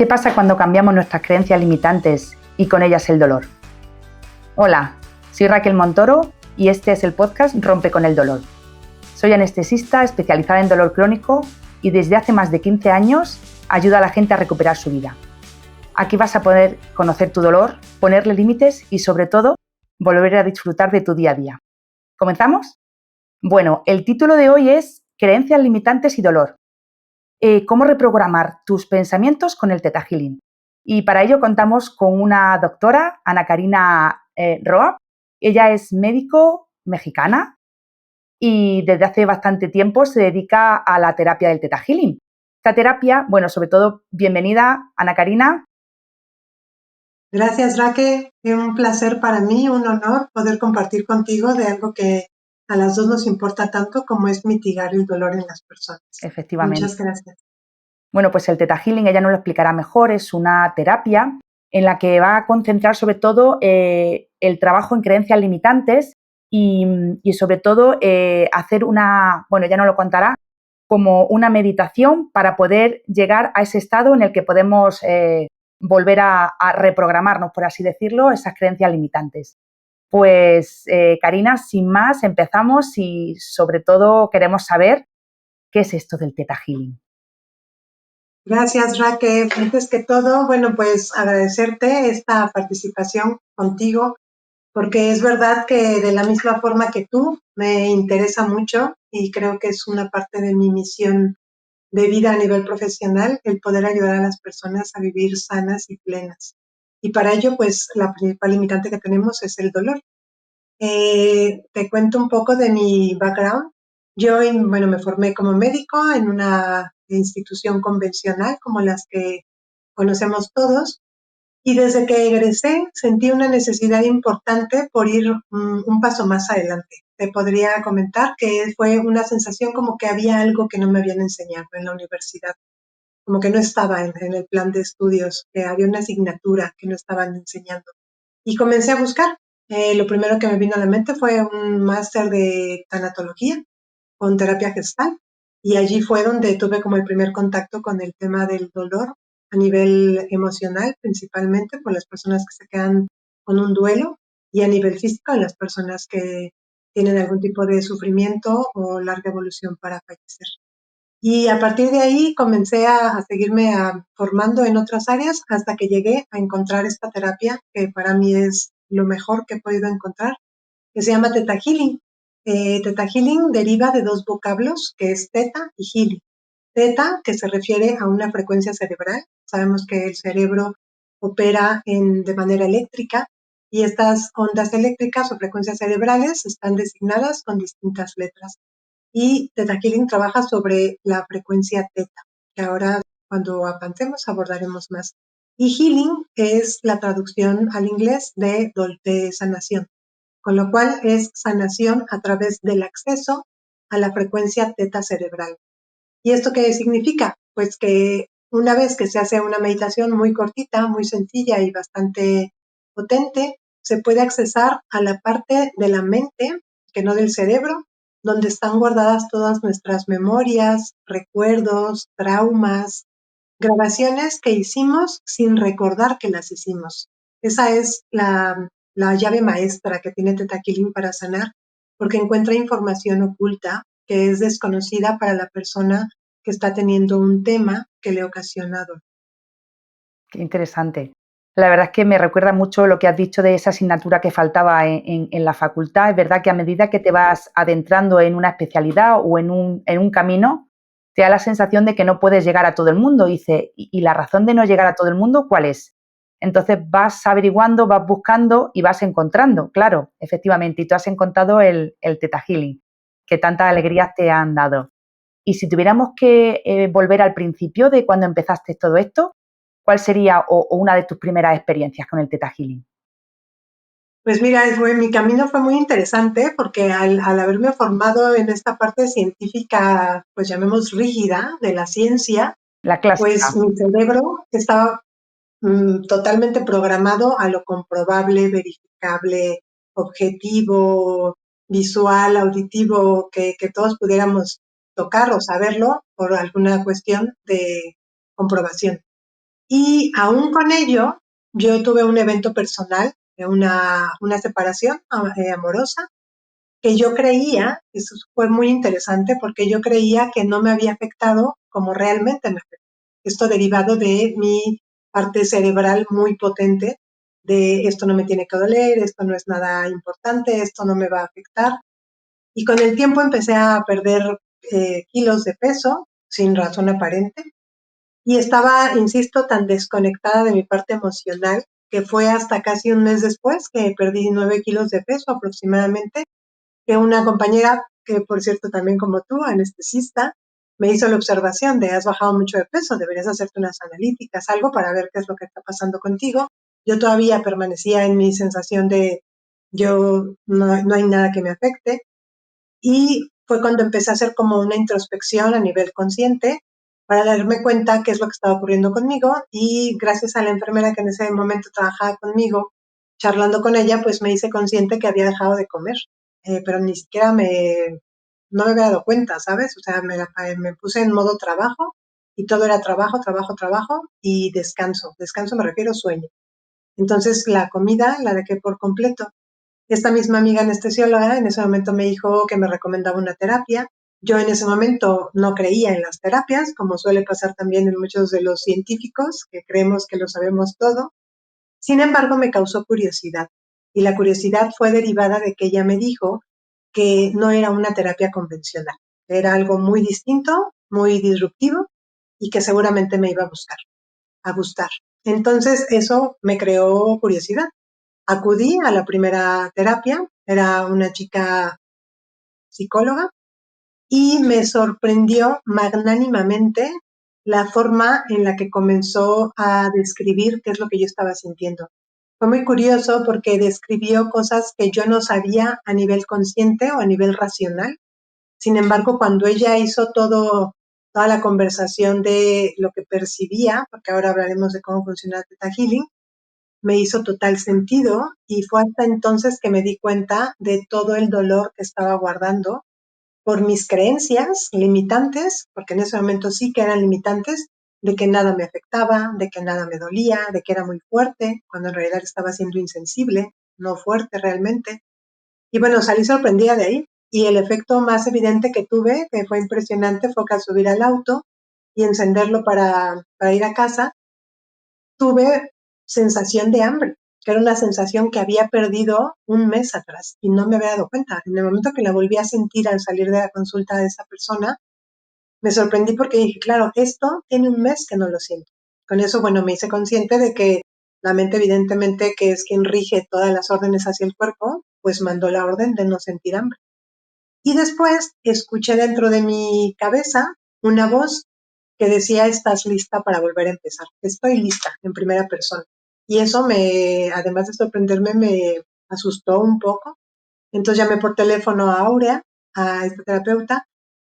¿Qué pasa cuando cambiamos nuestras creencias limitantes y con ellas el dolor? Hola, soy Raquel Montoro y este es el podcast Rompe con el dolor. Soy anestesista especializada en dolor crónico y desde hace más de 15 años ayudo a la gente a recuperar su vida. Aquí vas a poder conocer tu dolor, ponerle límites y sobre todo volver a disfrutar de tu día a día. ¿Comenzamos? Bueno, el título de hoy es Creencias limitantes y dolor. Cómo reprogramar tus pensamientos con el Theta Healing. Y para ello contamos con una doctora, Ana Karina Roa. Ella es médico mexicana y desde hace bastante tiempo se dedica a la terapia del Theta Healing. Esta terapia, bueno, sobre todo, bienvenida, Ana Karina. Gracias, Raquel. Es un placer para mí, un honor poder compartir contigo de algo que a las dos nos importa tanto como es mitigar el dolor en las personas. Efectivamente. Muchas gracias. Bueno, pues el Theta Healing, ella nos lo explicará mejor, es una terapia en la que va a concentrar sobre todo el trabajo en creencias limitantes y sobre todo hacer una, bueno, ya nos lo contará, como una meditación para poder llegar a ese estado en el que podemos volver a reprogramarnos, por así decirlo, esas creencias limitantes. Pues, Karina, sin más, empezamos y sobre todo queremos saber qué es esto del Theta Healing. Gracias, Raquel. Antes que todo, bueno, pues agradecerte esta participación contigo, porque es verdad que de la misma forma que tú, me interesa mucho y creo que es una parte de mi misión de vida a nivel profesional, el poder ayudar a las personas a vivir sanas y plenas. Y para ello, pues la principal limitante que tenemos es el dolor. Te cuento un poco de mi background. Yo, bueno, me formé como médico en una institución convencional como las que conocemos todos, y desde que egresé sentí una necesidad importante por ir un paso más adelante. Te podría comentar que fue una sensación como que había algo que no me habían enseñado en la universidad, como que no estaba en el plan de estudios, que había una asignatura que no estaban enseñando. Y comencé a buscar. Lo primero que me vino a la mente fue un máster de tanatología con terapia gestal, y allí fue donde tuve como el primer contacto con el tema del dolor a nivel emocional, principalmente por las personas que se quedan con un duelo, y a nivel físico en las personas que tienen algún tipo de sufrimiento o larga evolución para fallecer. Y a partir de ahí comencé a seguirme formando en otras áreas hasta que llegué a encontrar esta terapia que para mí es lo mejor que he podido encontrar, que se llama Theta Healing. Theta Healing deriva de dos vocablos, que es Theta y Healing. Theta, que se refiere a una frecuencia cerebral. Sabemos que el cerebro opera de manera eléctrica, y estas ondas eléctricas o frecuencias cerebrales están designadas con distintas letras. Y Theta Healing trabaja sobre la frecuencia Theta, que ahora cuando avancemos abordaremos más. Y Healing es la traducción al inglés de sanación, con lo cual es sanación a través del acceso a la frecuencia Theta cerebral. ¿Y esto qué significa? Pues que una vez que se hace una meditación muy cortita, muy sencilla y bastante potente, se puede accesar a la parte de la mente, que no del cerebro, donde están guardadas todas nuestras memorias, recuerdos, traumas, grabaciones que hicimos sin recordar que las hicimos. Esa es la llave maestra que tiene Theta Healing para sanar, porque encuentra información oculta que es desconocida para la persona que está teniendo un tema que le ocasiona dolor. Qué interesante. La verdad es que me recuerda mucho lo que has dicho de esa asignatura que faltaba en la facultad. Es verdad que a medida que te vas adentrando en una especialidad o en un camino, te da la sensación de que no puedes llegar a todo el mundo. ¿Y la razón de no llegar a todo el mundo cuál es? Entonces vas averiguando, vas buscando y vas encontrando, claro, efectivamente. Y tú has encontrado el Theta Healing, que tanta alegría te han dado. Y si tuviéramos que volver al principio de cuando empezaste todo esto, ¿cuál sería una de tus primeras experiencias con el Theta Healing? Pues mira, mi camino fue muy interesante porque al haberme formado en esta parte científica, pues llamemos rígida, de la ciencia, La pues clásica. mi cerebro estaba totalmente programado a lo comprobable, verificable, objetivo, visual, auditivo, que todos pudiéramos tocar o saberlo por alguna cuestión de comprobación. Y aún con ello, yo tuve un evento personal, una separación amorosa, que yo creía, eso fue muy interesante, porque yo creía que no me había afectado como realmente me afectó. Esto derivado de mi parte cerebral muy potente, de esto no me tiene que doler, esto no es nada importante, esto no me va a afectar. Y con el tiempo empecé a perder kilos de peso sin razón aparente y estaba, insisto, tan desconectada de mi parte emocional que fue hasta casi un mes después que perdí 9 kilos de peso aproximadamente, que una compañera, que por cierto también como tú, anestesista, me hizo la observación de has bajado mucho de peso, deberías hacerte unas analíticas, algo para ver qué es lo que está pasando contigo. Yo todavía permanecía en mi sensación de yo no hay nada que me afecte, y fue cuando empecé a hacer como una introspección a nivel consciente para darme cuenta qué es lo que estaba ocurriendo conmigo, y gracias a la enfermera que en ese momento trabajaba conmigo, charlando con ella, pues me hice consciente que había dejado de comer, pero ni siquiera no me había dado cuenta, ¿sabes? O sea, me puse en modo trabajo y todo era trabajo, trabajo, trabajo y descanso. Descanso me refiero a sueño. Entonces la comida la dejé por completo. Esta misma amiga anestesióloga en ese momento me dijo que me recomendaba una terapia. Yo en ese momento no creía en las terapias, como suele pasar también en muchos de los científicos, que creemos que lo sabemos todo. Sin embargo, me causó curiosidad. Y la curiosidad fue derivada de que ella me dijo que no era una terapia convencional. Era algo muy distinto, muy disruptivo y que seguramente me iba a gustar. Entonces, eso me creó curiosidad. Acudí a la primera terapia, era una chica psicóloga, y me sorprendió magnánimamente la forma en la que comenzó a describir qué es lo que yo estaba sintiendo. Fue muy curioso porque describió cosas que yo no sabía a nivel consciente o a nivel racional. Sin embargo, cuando ella hizo toda la conversación de lo que percibía, porque ahora hablaremos de cómo funciona el Theta Healing, me hizo total sentido, y fue hasta entonces que me di cuenta de todo el dolor que estaba guardando por mis creencias limitantes, porque en ese momento sí que eran limitantes, de que nada me afectaba, de que nada me dolía, de que era muy fuerte, cuando en realidad estaba siendo insensible, no fuerte realmente. Y bueno, salí sorprendida de ahí. Y el efecto más evidente que tuve, que fue impresionante, fue que al subir al auto y encenderlo para ir a casa, tuve sensación de hambre, que era una sensación que había perdido un mes atrás y no me había dado cuenta. En el momento que la volví a sentir al salir de la consulta de esa persona, me sorprendí porque dije, claro, esto tiene un mes que no lo siento. Con eso, bueno, me hice consciente de que la mente, evidentemente, que es quien rige todas las órdenes hacia el cuerpo, pues mandó la orden de no sentir hambre. Y después escuché dentro de mi cabeza una voz que decía, estás lista para volver a empezar. Estoy lista, en primera persona. Y eso además de sorprenderme, me asustó un poco. Entonces llamé por teléfono a Aurea, a esta terapeuta,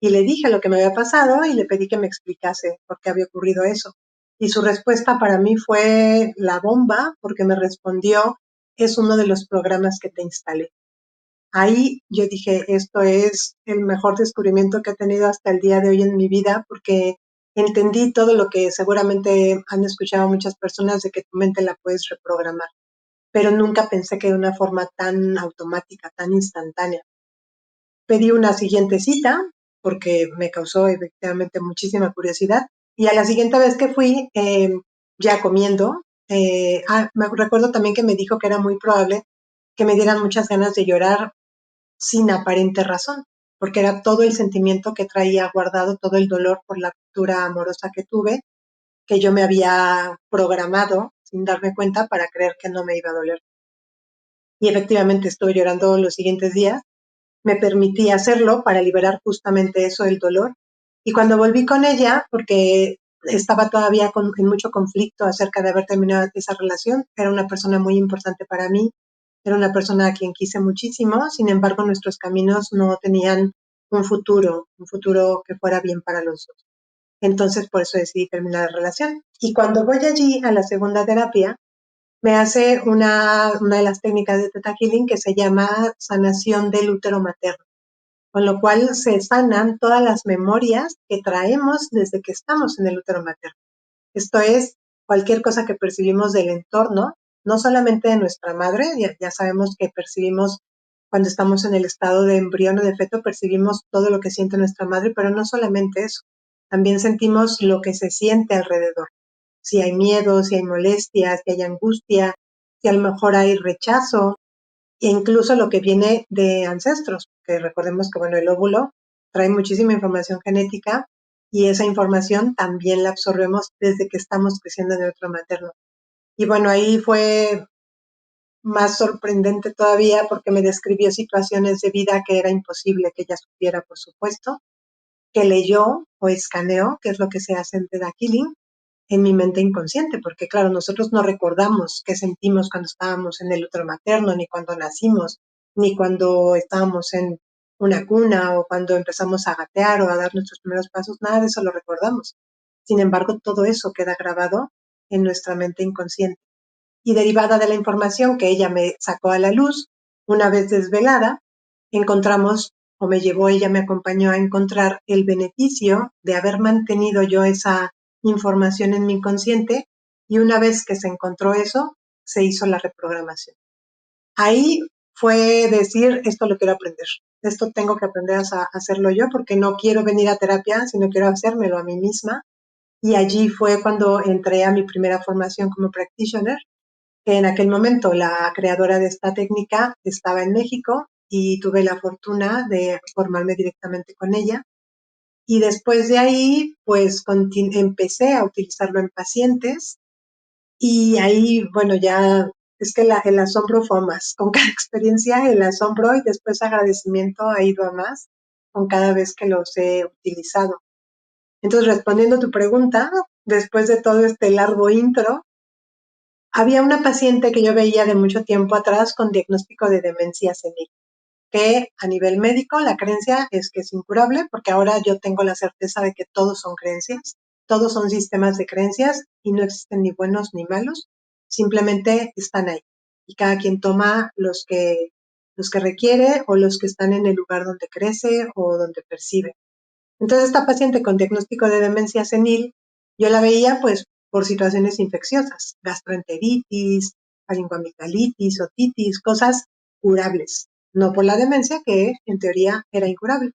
y le dije lo que me había pasado y le pedí que me explicase por qué había ocurrido eso. Y su respuesta para mí fue la bomba, porque me respondió, es uno de los programas que te instalé. Ahí yo dije, esto es el mejor descubrimiento que he tenido hasta el día de hoy en mi vida, porque entendí todo lo que seguramente han escuchado muchas personas de que tu mente la puedes reprogramar, pero nunca pensé que de una forma tan automática, tan instantánea. Pedí una siguiente cita porque me causó efectivamente muchísima curiosidad, y a la siguiente vez que fui, ya comiendo, me recuerdo también que me dijo que era muy probable que me dieran muchas ganas de llorar sin aparente razón, porque era todo el sentimiento que traía guardado, todo el dolor por la ruptura amorosa que tuve, que yo me había programado sin darme cuenta para creer que no me iba a doler. Y efectivamente estuve llorando los siguientes días, me permití hacerlo para liberar justamente eso, el dolor. Y cuando volví con ella, porque estaba todavía en mucho conflicto acerca de haber terminado esa relación, era una persona muy importante para mí, era una persona a quien quise muchísimo, sin embargo nuestros caminos no tenían un futuro que fuera bien para los dos. Entonces por eso decidí terminar la relación. Y cuando voy allí a la segunda terapia, me hace una de las técnicas de Theta Healing que se llama sanación del útero materno, con lo cual se sanan todas las memorias que traemos desde que estamos en el útero materno. Esto es cualquier cosa que percibimos del entorno, no solamente de nuestra madre, ya sabemos que percibimos cuando estamos en el estado de embrión o de feto, percibimos todo lo que siente nuestra madre, pero no solamente eso, también sentimos lo que se siente alrededor. Si hay miedo, si hay molestia, si hay angustia, si a lo mejor hay rechazo, e incluso lo que viene de ancestros, que recordemos que, bueno, el óvulo trae muchísima información genética y esa información también la absorbemos desde que estamos creciendo en el útero materno. Y bueno, ahí fue más sorprendente todavía porque me describió situaciones de vida que era imposible que ella supiera, por supuesto, que leyó o escaneó, que es lo que se hace en Theta Healing, en mi mente inconsciente, porque claro, nosotros no recordamos qué sentimos cuando estábamos en el útero materno, ni cuando nacimos, ni cuando estábamos en una cuna o cuando empezamos a gatear o a dar nuestros primeros pasos, nada de eso lo recordamos. Sin embargo, todo eso queda grabado en nuestra mente inconsciente. Y derivada de la información que ella me sacó a la luz, una vez desvelada, encontramos, o me llevó, ella me acompañó a encontrar el beneficio de haber mantenido yo esa información en mi inconsciente, y una vez que se encontró eso, se hizo la reprogramación. Ahí fue decir, esto lo quiero aprender, esto tengo que aprender a hacerlo yo porque no quiero venir a terapia, sino quiero hacérmelo a mí misma. Y allí fue cuando entré a mi primera formación como practitioner, que en aquel momento la creadora de esta técnica estaba en México y tuve la fortuna de formarme directamente con ella. Y después de ahí, pues empecé a utilizarlo en pacientes y ahí, bueno, ya es que el asombro fue más. Con cada experiencia, el asombro y después agradecimiento ha ido a más con cada vez que los he utilizado. Entonces, respondiendo a tu pregunta, después de todo este largo intro, había una paciente que yo veía de mucho tiempo atrás con diagnóstico de demencia senil, que a nivel médico la creencia es que es incurable, porque ahora yo tengo la certeza de que todos son creencias, todos son sistemas de creencias y no existen ni buenos ni malos, simplemente están ahí. Y cada quien toma los que requiere o los que están en el lugar donde crece o donde percibe. Entonces, esta paciente con diagnóstico de demencia senil, yo la veía pues por situaciones infecciosas, gastroenteritis, faringoamigdalitis, otitis, cosas curables, no por la demencia que en teoría era incurable.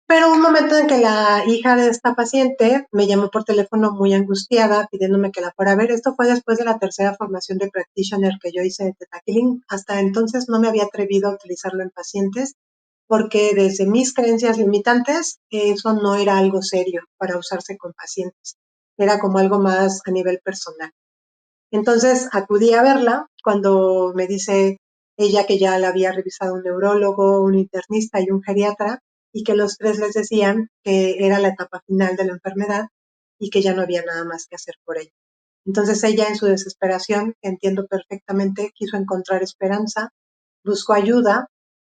Pero hubo un momento en que la hija de esta paciente me llamó por teléfono muy angustiada, pidiéndome que la fuera a ver. Esto fue después de la tercera formación de practitioner que yo hice de Theta Healing. Hasta entonces no me había atrevido a utilizarlo en pacientes, porque desde mis creencias limitantes, eso no era algo serio para usarse con pacientes. Era como algo más a nivel personal. Entonces acudí a verla cuando me dice ella que ya la había revisado un neurólogo, un internista y un geriatra, y que los tres les decían que era la etapa final de la enfermedad y que ya no había nada más que hacer por ella. Entonces ella, en su desesperación, que entiendo perfectamente, quiso encontrar esperanza, buscó ayuda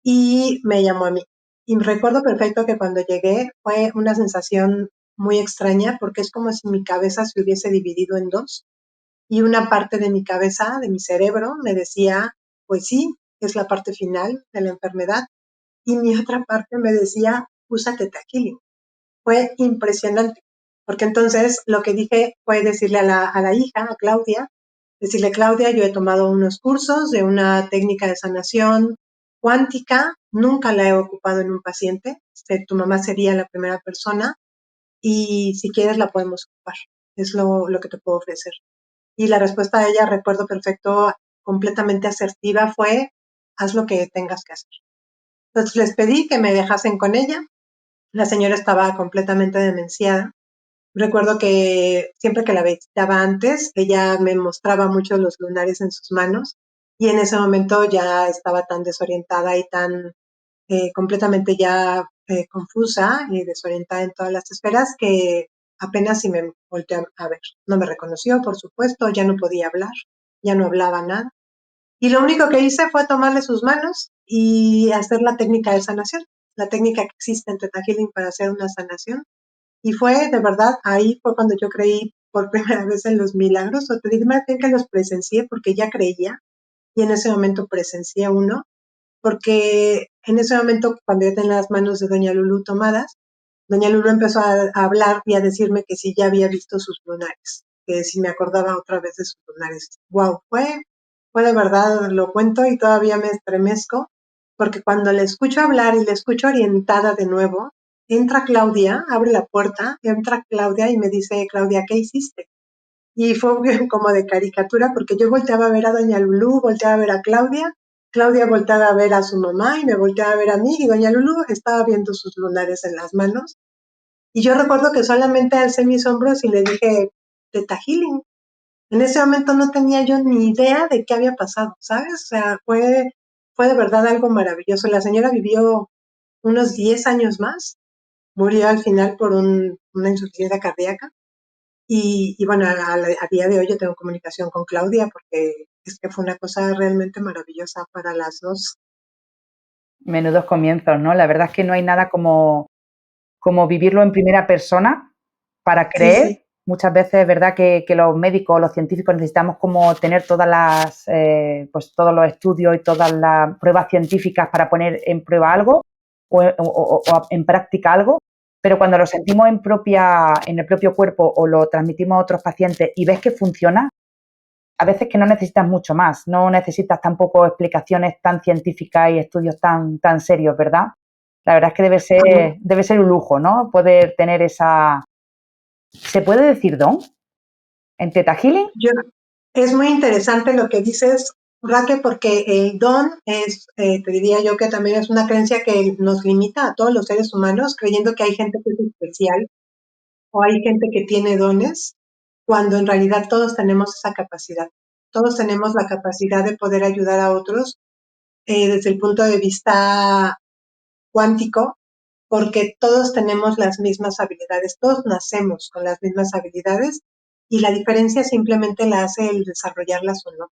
y me llamó a mí. Y recuerdo perfecto que cuando llegué fue una sensación muy extraña, porque es como si mi cabeza se hubiese dividido en dos y una parte de mi cabeza, de mi cerebro, me decía, pues sí, es la parte final de la enfermedad, y mi otra parte me decía, usa Theta Healing. Fue impresionante, porque entonces lo que dije fue decirle a la hija, a Claudia, decirle, Claudia, yo he tomado unos cursos de una técnica de sanación cuántica, nunca la he ocupado en un paciente, tu mamá sería la primera persona, y si quieres la podemos ocupar, es lo que te puedo ofrecer. Y la respuesta de ella, recuerdo perfecto, completamente asertiva, fue, haz lo que tengas que hacer. Entonces les pedí que me dejasen con ella. La señora estaba completamente demenciada. Recuerdo que siempre que la visitaba antes, ella me mostraba mucho los lunares en sus manos, y en ese momento ya estaba tan desorientada y tan completamente ya confusa y desorientada en todas las esferas, que apenas si me volteó a ver. No me reconoció, por supuesto, ya no podía hablar, ya no hablaba nada. Y lo único que hice fue tomarle sus manos y hacer la técnica de sanación, la técnica que existe en Theta Healing para hacer una sanación. Y fue, de verdad, ahí fue cuando yo creí por primera vez en los milagros, o te digo más bien que los presencié porque ya creía, y en ese momento presencié uno, porque en ese momento, cuando yo tenía las manos de doña Lulú tomadas, doña Lulú empezó a hablar y a decirme que sí ya había visto sus lunares. que si me acordaba otra vez de sus lunares. Wow, fue de verdad, lo cuento y todavía me estremezco, porque cuando le escucho hablar y le escucho orientada de nuevo, entra Claudia, abre la puerta, entra Claudia y me dice, Claudia, ¿qué hiciste? Y fue como de caricatura, porque yo volteaba a ver a doña Lulú, volteaba a ver a Claudia, Claudia volteaba a ver a su mamá y me volteaba a ver a mí, y doña Lulú estaba viendo sus lunares en las manos. Y yo recuerdo que solamente alcé mis hombros y le dije, Teta Healing. En ese momento no tenía yo ni idea de qué había pasado, ¿sabes? O sea, fue de verdad algo maravilloso. La señora vivió unos 10 años más, murió al final por una insuficiencia cardíaca. Y bueno, a día de hoy yo tengo comunicación con Claudia porque es que fue una cosa realmente maravillosa para las dos. Menudos comienzos, ¿no? La verdad es que no hay nada como vivirlo en primera persona para Sí, sí. creer. Muchas veces es verdad que los médicos, los científicos necesitamos como tener pues todos los estudios y todas las pruebas científicas para poner en prueba algo o en práctica algo, pero cuando lo sentimos en el propio cuerpo o lo transmitimos a otros pacientes y ves que funciona, a veces que no necesitas mucho más, no necesitas tampoco explicaciones tan científicas y estudios tan serios, ¿verdad? La verdad es que debe ser un lujo, ¿no? Poder tener esa... ¿Se puede decir don en Theta Healing? Yo, es muy interesante lo que dices, Raque, porque el don es, te diría yo que también es una creencia que nos limita a todos los seres humanos, creyendo que hay gente que es especial o hay gente que tiene dones, cuando en realidad todos tenemos esa capacidad. Todos tenemos la capacidad de poder ayudar a otros desde el punto de vista cuántico, porque todos tenemos las mismas habilidades, todos nacemos con las mismas habilidades y la diferencia simplemente la hace el desarrollarlas o no.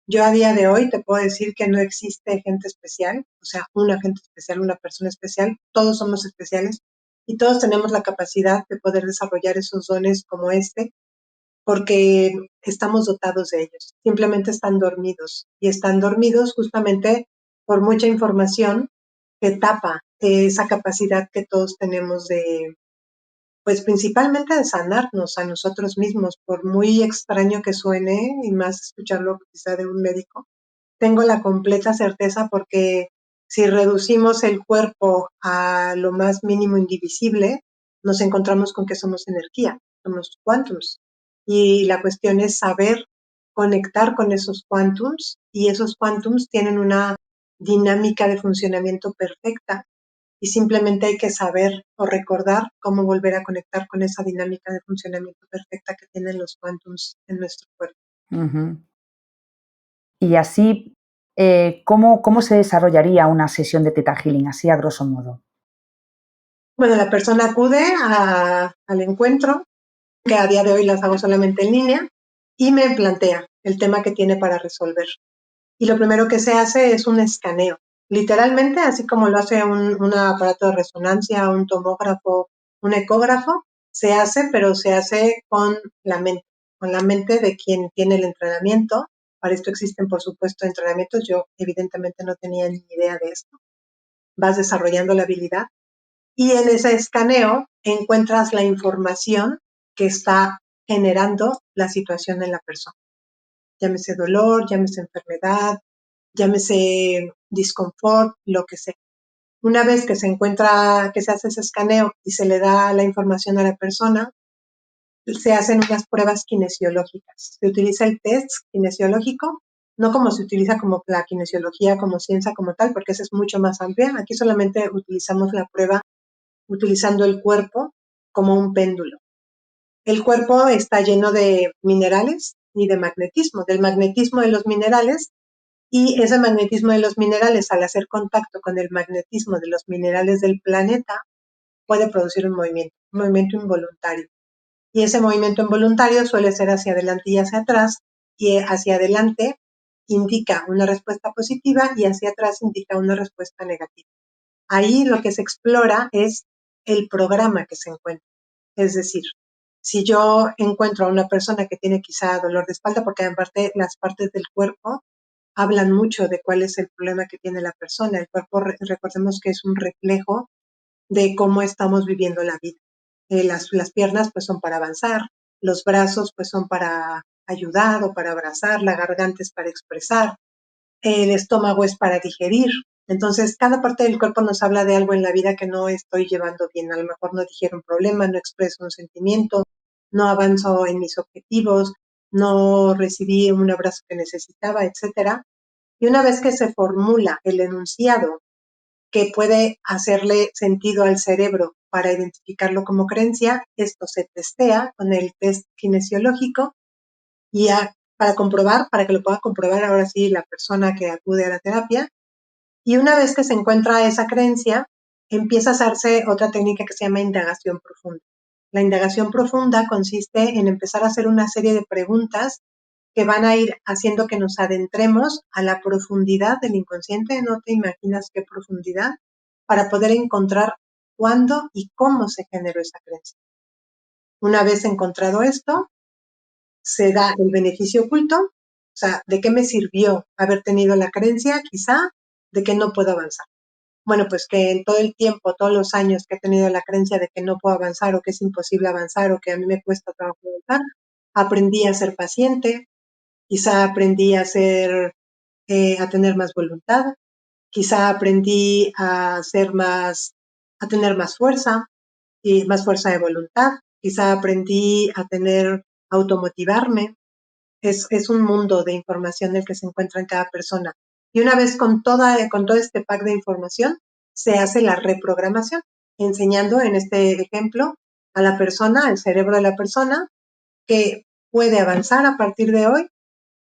Yo a día de hoy te puedo decir que no existe gente especial, o sea, una gente especial, una persona especial, todos somos especiales y todos tenemos la capacidad de poder desarrollar esos dones como este, porque estamos dotados de ellos, simplemente están dormidos y están dormidos justamente por mucha información que tapa esa capacidad que todos tenemos de, pues principalmente de sanarnos a nosotros mismos, por muy extraño que suene y más escucharlo quizá de un médico. Tengo la completa certeza porque si reducimos el cuerpo a lo más mínimo indivisible, nos encontramos con que somos energía, somos quantums. Y la cuestión es saber conectar con esos quantums y esos quantums tienen una dinámica de funcionamiento perfecta y simplemente hay que saber o recordar cómo volver a conectar con esa dinámica de funcionamiento perfecta que tienen los quantums en nuestro cuerpo. Uh-huh. Y así, ¿cómo se desarrollaría una sesión de Theta Healing, así a grosso modo? Bueno, la persona acude al encuentro, que a día de hoy las hago solamente en línea, y me plantea el tema que tiene para resolver. Y lo primero que se hace es un escaneo, literalmente, así como lo hace un aparato de resonancia, un tomógrafo, un ecógrafo, se hace, pero se hace con la mente de quien tiene el entrenamiento. Para esto existen, por supuesto, entrenamientos. Yo evidentemente no tenía ni idea de esto. Vas desarrollando la habilidad y en ese escaneo encuentras la información que está generando la situación en la persona. Llámese dolor, llámese enfermedad, llámese disconfort, lo que sea. Una vez que se encuentra, que se hace ese escaneo y se le da la información a la persona, se hacen unas pruebas kinesiológicas. Se utiliza el test kinesiológico, no como se utiliza como la kinesiología como ciencia como tal, porque esa es mucho más amplia. Aquí solamente utilizamos la prueba utilizando el cuerpo como un péndulo. El cuerpo está lleno de minerales y de magnetismo, del magnetismo de los minerales, y ese magnetismo de los minerales, al hacer contacto con el magnetismo de los minerales del planeta, puede producir un movimiento involuntario. Y ese movimiento involuntario suele ser hacia adelante y hacia atrás, y hacia adelante indica una respuesta positiva y hacia atrás indica una respuesta negativa. Ahí lo que se explora es el programa que se encuentra. Es decir, si yo encuentro a una persona que tiene quizá dolor de espalda, porque aparte las partes del cuerpo hablan mucho de cuál es el problema que tiene la persona. El cuerpo, recordemos que es un reflejo de cómo estamos viviendo la vida. Las piernas pues son para avanzar, los brazos pues son para ayudar o para abrazar, la garganta es para expresar, el estómago es para digerir. Entonces, cada parte del cuerpo nos habla de algo en la vida que no estoy llevando bien. A lo mejor no digiero un problema, no expreso un sentimiento, no avanzo en mis objetivos, no recibí un abrazo que necesitaba, etcétera. Y una vez que se formula el enunciado que puede hacerle sentido al cerebro para identificarlo como creencia, esto se testea con el test kinesiológico y para comprobar, para que lo pueda comprobar ahora sí la persona que acude a la terapia. Y una vez que se encuentra esa creencia, empieza a hacerse otra técnica que se llama indagación profunda. La indagación profunda consiste en empezar a hacer una serie de preguntas que van a ir haciendo que nos adentremos a la profundidad del inconsciente, no te imaginas qué profundidad, para poder encontrar cuándo y cómo se generó esa creencia. Una vez encontrado esto, se da el beneficio oculto, o sea, ¿de qué me sirvió haber tenido la creencia? Quizá de que no puedo avanzar. Bueno, pues que en todo el tiempo, todos los años que he tenido la creencia de que no puedo avanzar o que es imposible avanzar o que a mí me cuesta trabajo avanzar, aprendí a ser paciente, quizá aprendí a tener más voluntad, quizá aprendí a tener más fuerza y más fuerza de voluntad, quizá aprendí a automotivarme. Es un mundo de información el que se encuentra en cada persona. Y una vez con todo este pack de información, se hace la reprogramación, enseñando en este ejemplo a la persona, al cerebro de la persona, que puede avanzar a partir de hoy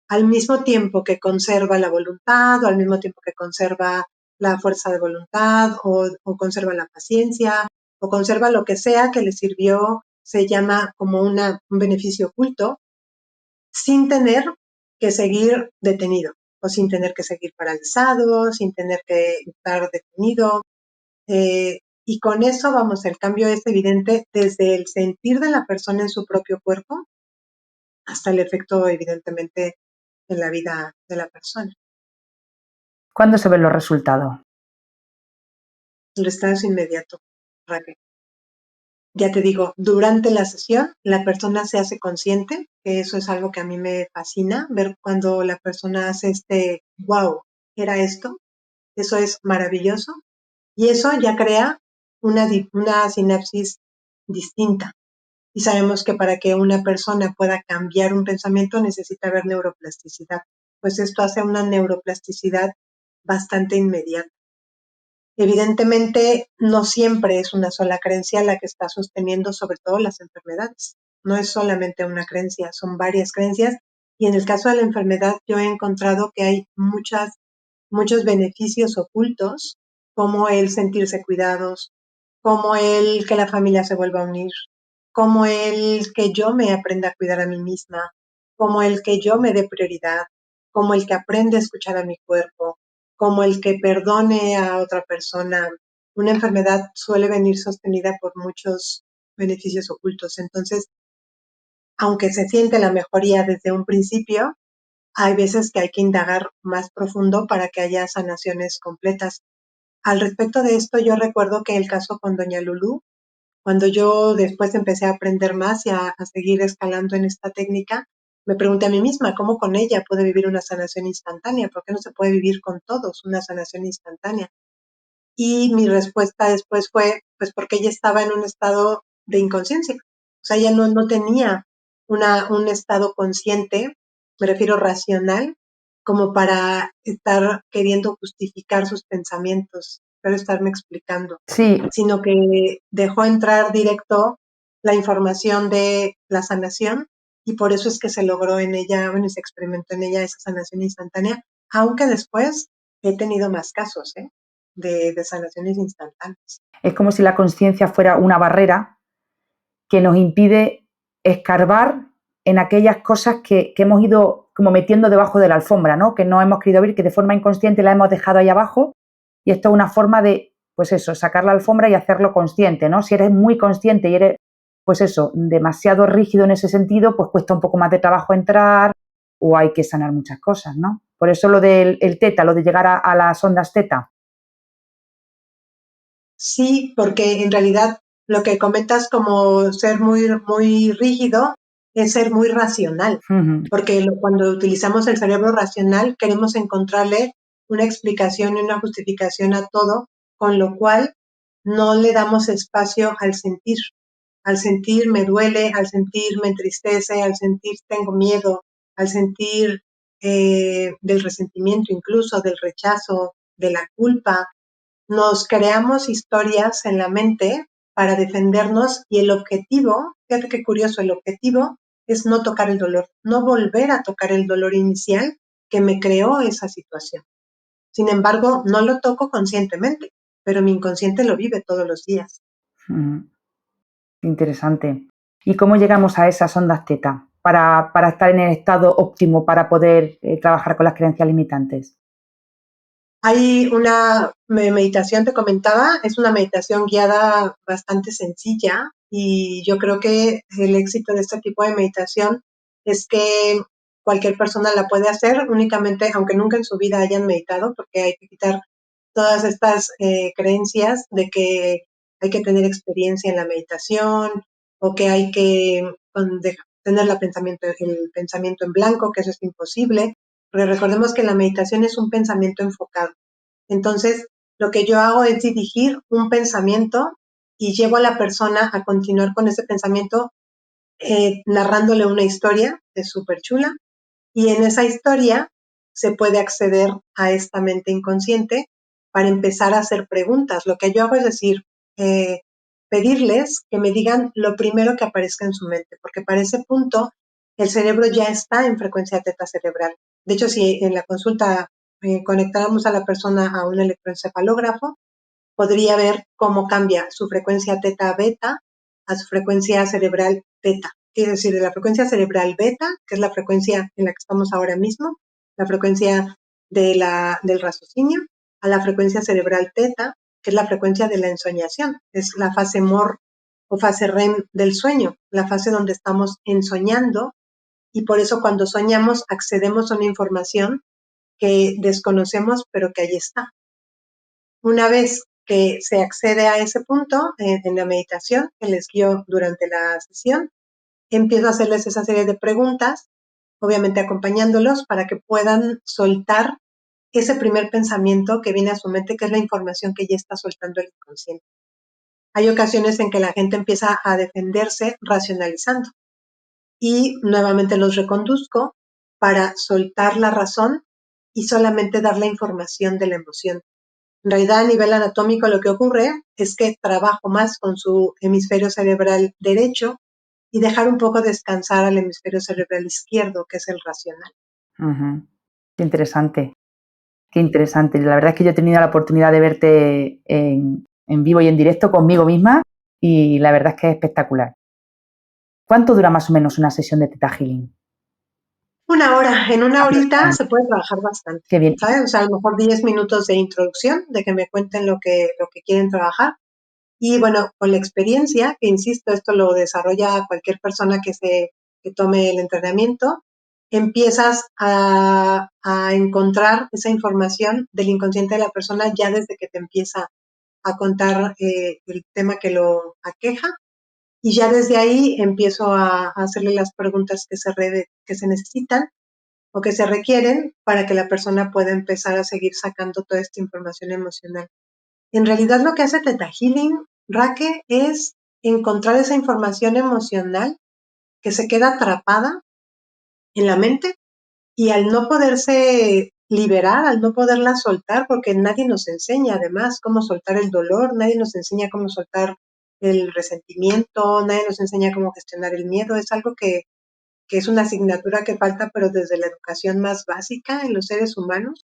al mismo tiempo que conserva la voluntad o al mismo tiempo que conserva la fuerza de voluntad o conserva la paciencia o conserva lo que sea que le sirvió, se llama como un beneficio oculto, sin tener que seguir detenido o sin tener que seguir paralizado, sin tener que estar detenido. Y con eso, vamos, el cambio es evidente desde el sentir de la persona en su propio cuerpo hasta el efecto, evidentemente, en la vida de la persona. ¿Cuándo se ven los resultados? El estado es inmediato, Raquel. Ya te digo, durante la sesión la persona se hace consciente, que eso es algo que a mí me fascina, ver cuando la persona hace wow, era esto, eso es maravilloso. Y eso ya crea una sinapsis distinta. Y sabemos que para que una persona pueda cambiar un pensamiento necesita haber neuroplasticidad. Pues esto hace una neuroplasticidad bastante inmediata. Evidentemente, no siempre es una sola creencia la que está sosteniendo sobre todo las enfermedades. No es solamente una creencia, son varias creencias. Y en el caso de la enfermedad, yo he encontrado que hay muchos beneficios ocultos, como el sentirse cuidados, como el que la familia se vuelva a unir, como el que yo me aprenda a cuidar a mí misma, como el que yo me dé prioridad, como el que aprenda a escuchar a mi cuerpo, como el que perdone a otra persona. Una enfermedad suele venir sostenida por muchos beneficios ocultos. Entonces, aunque se siente la mejoría desde un principio, hay veces que hay que indagar más profundo para que haya sanaciones completas. Al respecto de esto, yo recuerdo que el caso con doña Lulú, cuando yo después empecé a aprender más y a seguir escalando en esta técnica, me pregunté a mí misma, ¿cómo con ella puedo vivir una sanación instantánea? ¿Por qué no se puede vivir con todos una sanación instantánea? Y mi respuesta después fue, pues porque ella estaba en un estado de inconsciencia. O sea, ella no tenía un estado consciente, me refiero racional, como para estar queriendo justificar sus pensamientos, pero estarme explicando, Sí, sino que dejó entrar directo la información de la sanación y por eso es que se logró en ella, bueno, se experimentó en ella esa sanación instantánea, aunque después he tenido más casos, de sanaciones instantáneas. es como si la conciencia fuera una barrera que nos impide escarbar en aquellas cosas que hemos ido como metiendo debajo de la alfombra, ¿no? Que no hemos querido ver, que de forma inconsciente la hemos dejado ahí abajo, y esto es una forma de, pues eso, sacar la alfombra y hacerlo consciente, ¿no? Si eres muy consciente y eres, pues eso, demasiado rígido en ese sentido, pues cuesta un poco más de trabajo entrar o hay que sanar muchas cosas, ¿no? Por eso lo del teta, lo de llegar a las ondas teta. Sí, porque en realidad lo que comentas como ser muy, muy rígido es ser muy racional, porque cuando utilizamos el cerebro racional queremos encontrarle una explicación y una justificación a todo, con lo cual no le damos espacio al sentir. Al sentir me duele, al sentir me entristece, al sentir tengo miedo, al sentir del resentimiento incluso, del rechazo, de la culpa. Nos creamos historias en la mente para defendernos y el objetivo, fíjate qué curioso, el objetivo es no tocar el dolor, no volver a tocar el dolor inicial que me creó esa situación. Sin embargo, no lo toco conscientemente, pero mi inconsciente lo vive todos los días. Interesante. ¿Y cómo llegamos a esas ondas teta para estar en el estado óptimo para poder trabajar con las creencias limitantes? Hay una meditación, te comentaba, es una meditación guiada bastante sencilla y yo creo que el éxito de este tipo de meditación es que cualquier persona la puede hacer únicamente, aunque nunca en su vida hayan meditado, porque hay que quitar todas estas creencias de que hay que tener experiencia en la meditación o que hay que tener el pensamiento en blanco, que eso es imposible. Porque recordemos que la meditación es un pensamiento enfocado. Entonces, lo que yo hago es dirigir un pensamiento y llevo a la persona a continuar con ese pensamiento narrándole una historia, es súper chula, y en esa historia se puede acceder a esta mente inconsciente para empezar a hacer preguntas. Lo que yo hago es decir, pedirles que me digan lo primero que aparezca en su mente, porque para ese punto el cerebro ya está en frecuencia teta cerebral. De hecho, si en la consulta conectáramos a la persona a un electroencefalógrafo, podría ver cómo cambia su frecuencia teta beta a su frecuencia cerebral teta. Quiere decir, de la frecuencia cerebral beta, que es la frecuencia en la que estamos ahora mismo, la frecuencia del raciocinio, a la frecuencia cerebral teta, que es la frecuencia de la ensoñación, es la fase MOR o fase REM del sueño, la fase donde estamos ensoñando y por eso cuando soñamos accedemos a una información que desconocemos pero que ahí está. Una vez que se accede a ese punto en la meditación que les guío durante la sesión, empiezo a hacerles esa serie de preguntas, obviamente acompañándolos para que puedan soltar ese primer pensamiento que viene a su mente, que es la información que ya está soltando el inconsciente. Hay ocasiones en que la gente empieza a defenderse racionalizando y nuevamente los reconduzco para soltar la razón y solamente dar la información de la emoción. En realidad, a nivel anatómico, lo que ocurre es que trabajo más con su hemisferio cerebral derecho y dejar un poco descansar al hemisferio cerebral izquierdo, que es el racional. Qué interesante, qué interesante. La verdad es que yo he tenido la oportunidad de verte en vivo y en directo conmigo misma y la verdad es que es espectacular. ¿Cuánto dura más o menos una sesión de Theta Healing? Una hora, en una horita se puede trabajar bastante, Qué bien. ¿sabes? O sea, a lo mejor 10 minutos de introducción, de que me cuenten lo que quieren trabajar. Y bueno, con la experiencia, que insisto, esto lo desarrolla cualquier persona que tome el entrenamiento, empiezas a encontrar esa información del inconsciente de la persona ya desde que te empieza a contar el tema que lo aqueja y ya desde ahí empiezo a hacerle las preguntas que se necesitan o que se requieren para que la persona pueda empezar a seguir sacando toda esta información emocional. En realidad lo que hace Theta Healing, Raque, es encontrar esa información emocional que se queda atrapada en la mente y al no poderse liberar, al no poderla soltar, porque nadie nos enseña además cómo soltar el dolor, nadie nos enseña cómo soltar el resentimiento, nadie nos enseña cómo gestionar el miedo, es algo que es una asignatura que falta, pero desde la educación más básica en los seres humanos.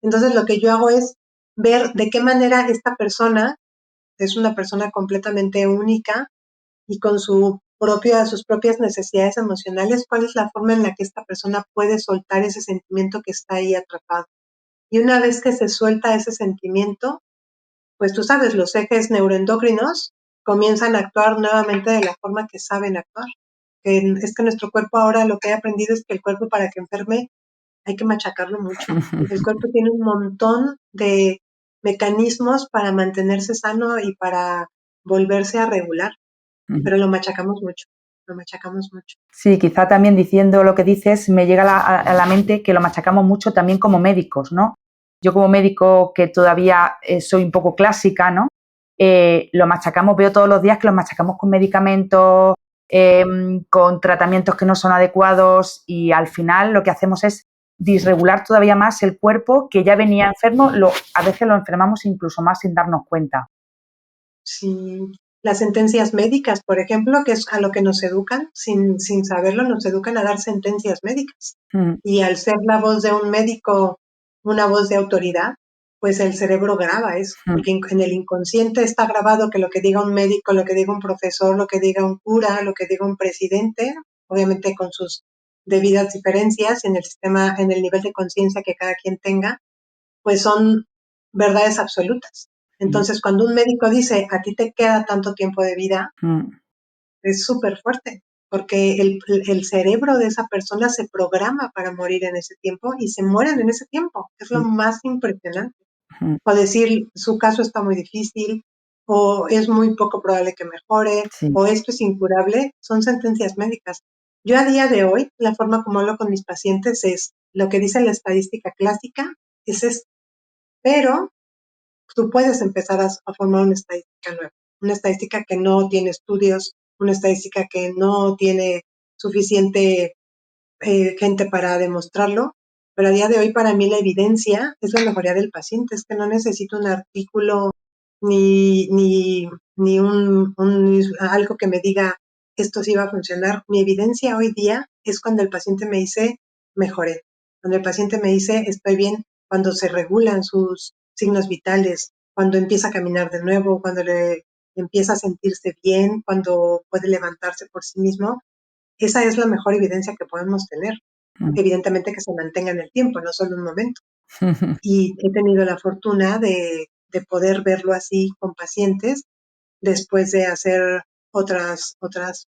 Entonces lo que yo hago es ver de qué manera esta persona es una persona completamente única y con sus propias necesidades emocionales, cuál es la forma en la que esta persona puede soltar ese sentimiento que está ahí atrapado. Y una vez que se suelta ese sentimiento, pues tú sabes, los ejes neuroendocrinos comienzan a actuar nuevamente de la forma que saben actuar. Es que nuestro cuerpo ahora lo que he aprendido es que el cuerpo para que enferme hay que machacarlo mucho. El cuerpo tiene un montón de mecanismos para mantenerse sano y para volverse a regular, pero lo machacamos mucho. lo machacamos mucho. Sí, quizá también diciendo lo que dices, me llega a la mente que lo machacamos mucho también como médicos, ¿no? Yo como médico que todavía soy un poco clásica, ¿no? Lo machacamos, veo todos los días que los machacamos con medicamentos, con tratamientos que no son adecuados y al final lo que hacemos es disregular todavía más el cuerpo que ya venía enfermo, a veces lo enfermamos incluso más sin darnos cuenta. Sí, las sentencias médicas, por ejemplo, que es a lo que nos educan, sin saberlo, nos educan a dar sentencias médicas. Y al ser la voz de un médico, una voz de autoridad, pues el cerebro graba eso, porque en el inconsciente está grabado que lo que diga un médico, lo que diga un profesor, lo que diga un cura, lo que diga un presidente, obviamente con sus debidas diferencias en el sistema, en el nivel de conciencia que cada quien tenga, pues son verdades absolutas. Entonces, cuando un médico dice, a ti te queda tanto tiempo de vida, es súper fuerte, porque el cerebro de esa persona se programa para morir en ese tiempo y se mueren en ese tiempo. Es lo más impresionante. O decir, su caso está muy difícil, o es muy poco probable que mejore, Sí. o esto es incurable, son sentencias médicas. Yo a día de hoy, la forma como hablo con mis pacientes es, lo que dice la estadística clásica es esto, pero tú puedes empezar a formar una estadística nueva, una estadística que no tiene estudios, una estadística que no tiene suficiente gente para demostrarlo, pero a día de hoy para mí la evidencia es la mejoría del paciente, es que no necesito un artículo ni, ni, ni algo que me diga esto sí va a funcionar. Mi evidencia hoy día es cuando el paciente me dice mejoré, cuando el paciente me dice estoy bien, cuando se regulan sus signos vitales, cuando empieza a caminar de nuevo, cuando le empieza a sentirse bien, cuando puede levantarse por sí mismo. Esa es la mejor evidencia que podemos tener. Evidentemente que se mantenga en el tiempo, no solo un momento. Y he tenido la fortuna de poder verlo así con pacientes después de hacer otras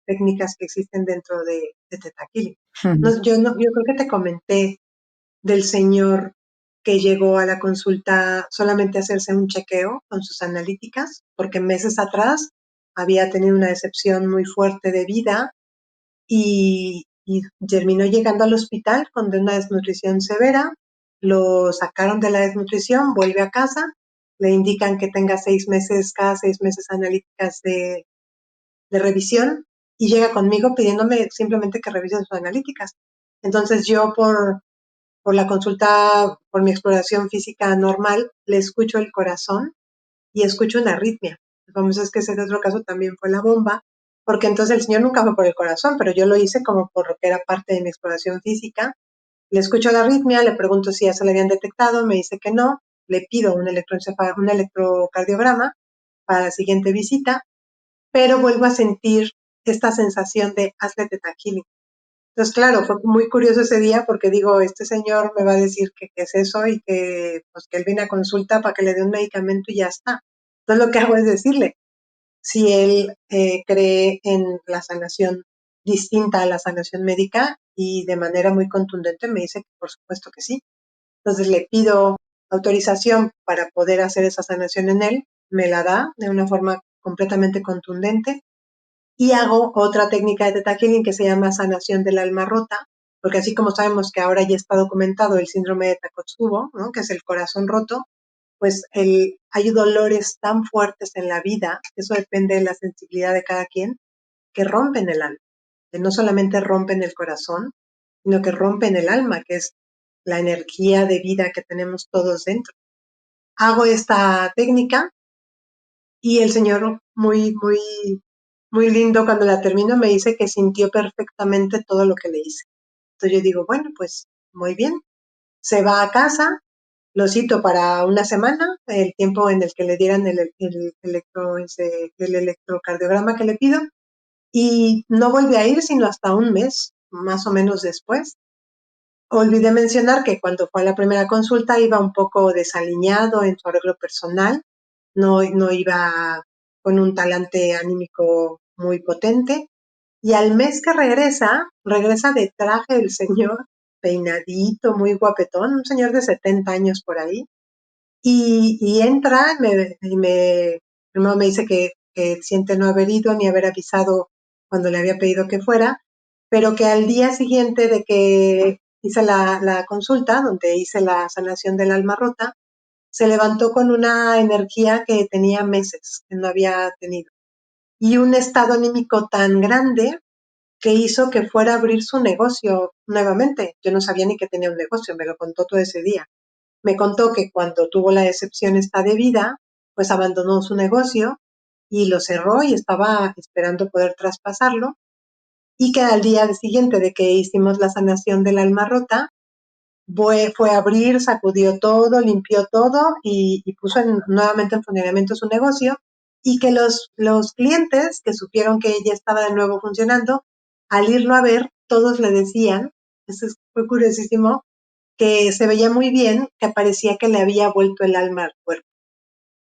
técnicas que existen dentro de Theta Healing. Yo creo que te comenté del señor que llegó a la consulta solamente a hacerse un chequeo con sus analíticas, porque meses atrás había tenido una decepción muy fuerte de vida y terminó llegando al hospital con una desnutrición severa, lo sacaron de la desnutrición, vuelve a casa, le indican que tenga cada 6 meses analíticas de revisión y llega conmigo pidiéndome simplemente que revise sus analíticas. Entonces yo por la consulta, por mi exploración física normal, le escucho el corazón y escucho una arritmia. Vamos, es que ese otro caso también fue la bomba, porque entonces el señor nunca fue por el corazón, pero yo lo hice como por lo que era parte de mi exploración física. Le escucho la arritmia, le pregunto si ya se le habían detectado, me dice que no, le pido un electrocardiograma para la siguiente visita, pero vuelvo a sentir esta sensación de hazle Theta Healing. Entonces, claro, fue muy curioso ese día porque digo, este señor me va a decir que qué es eso y que, pues, que él viene a consulta para que le dé un medicamento y ya está. Entonces, lo que hago es decirle, si él cree en la sanación distinta a la sanación médica y de manera muy contundente me dice que por supuesto que sí. Entonces, le pido autorización para poder hacer esa sanación en él, me la da de una forma completamente contundente y hago otra técnica de Theta Healing que se llama sanación del alma rota, porque así como sabemos que ahora ya está documentado el síndrome de Takotsubo, ¿no? Que es el corazón roto, pues hay dolores tan fuertes en la vida, eso depende de la sensibilidad de cada quien, que rompen el alma, que no solamente rompen el corazón, sino que rompen el alma, que es la energía de vida que tenemos todos dentro. Hago esta técnica y el señor muy lindo cuando la termino me dice que sintió perfectamente todo lo que le hice. Entonces yo digo, bueno, pues muy bien. Se va a casa, lo cito para una semana, el tiempo en el que le dieran el electrocardiograma que le pido, y no vuelve a ir sino hasta un mes, más o menos después. Olvidé mencionar que cuando fue a la primera consulta iba un poco desaliñado en su arreglo personal, no iba con un talante anímico muy potente, y al mes que regresa de traje el señor, peinadito, muy guapetón, un señor de 70 años por ahí, y entra primero me dice que siente no haber ido ni haber avisado cuando le había pedido que fuera, pero que al día siguiente de que hice la consulta, donde hice la sanación del alma rota, se levantó con una energía que tenía meses, que no había tenido, y un estado anímico tan grande que hizo que fuera a abrir su negocio nuevamente. Yo no sabía ni que tenía un negocio, me lo contó todo ese día. Me contó que cuando tuvo la decepción esta de vida, pues abandonó su negocio y lo cerró y estaba esperando poder traspasarlo, y que al día siguiente de que hicimos la sanación del alma rota, fue a abrir, sacudió todo, limpió todo y puso nuevamente en funcionamiento su negocio, y que los clientes que supieron que ella estaba de nuevo funcionando, al irlo a ver, todos le decían, eso fue curiosísimo, que se veía muy bien, que parecía que le había vuelto el alma al cuerpo.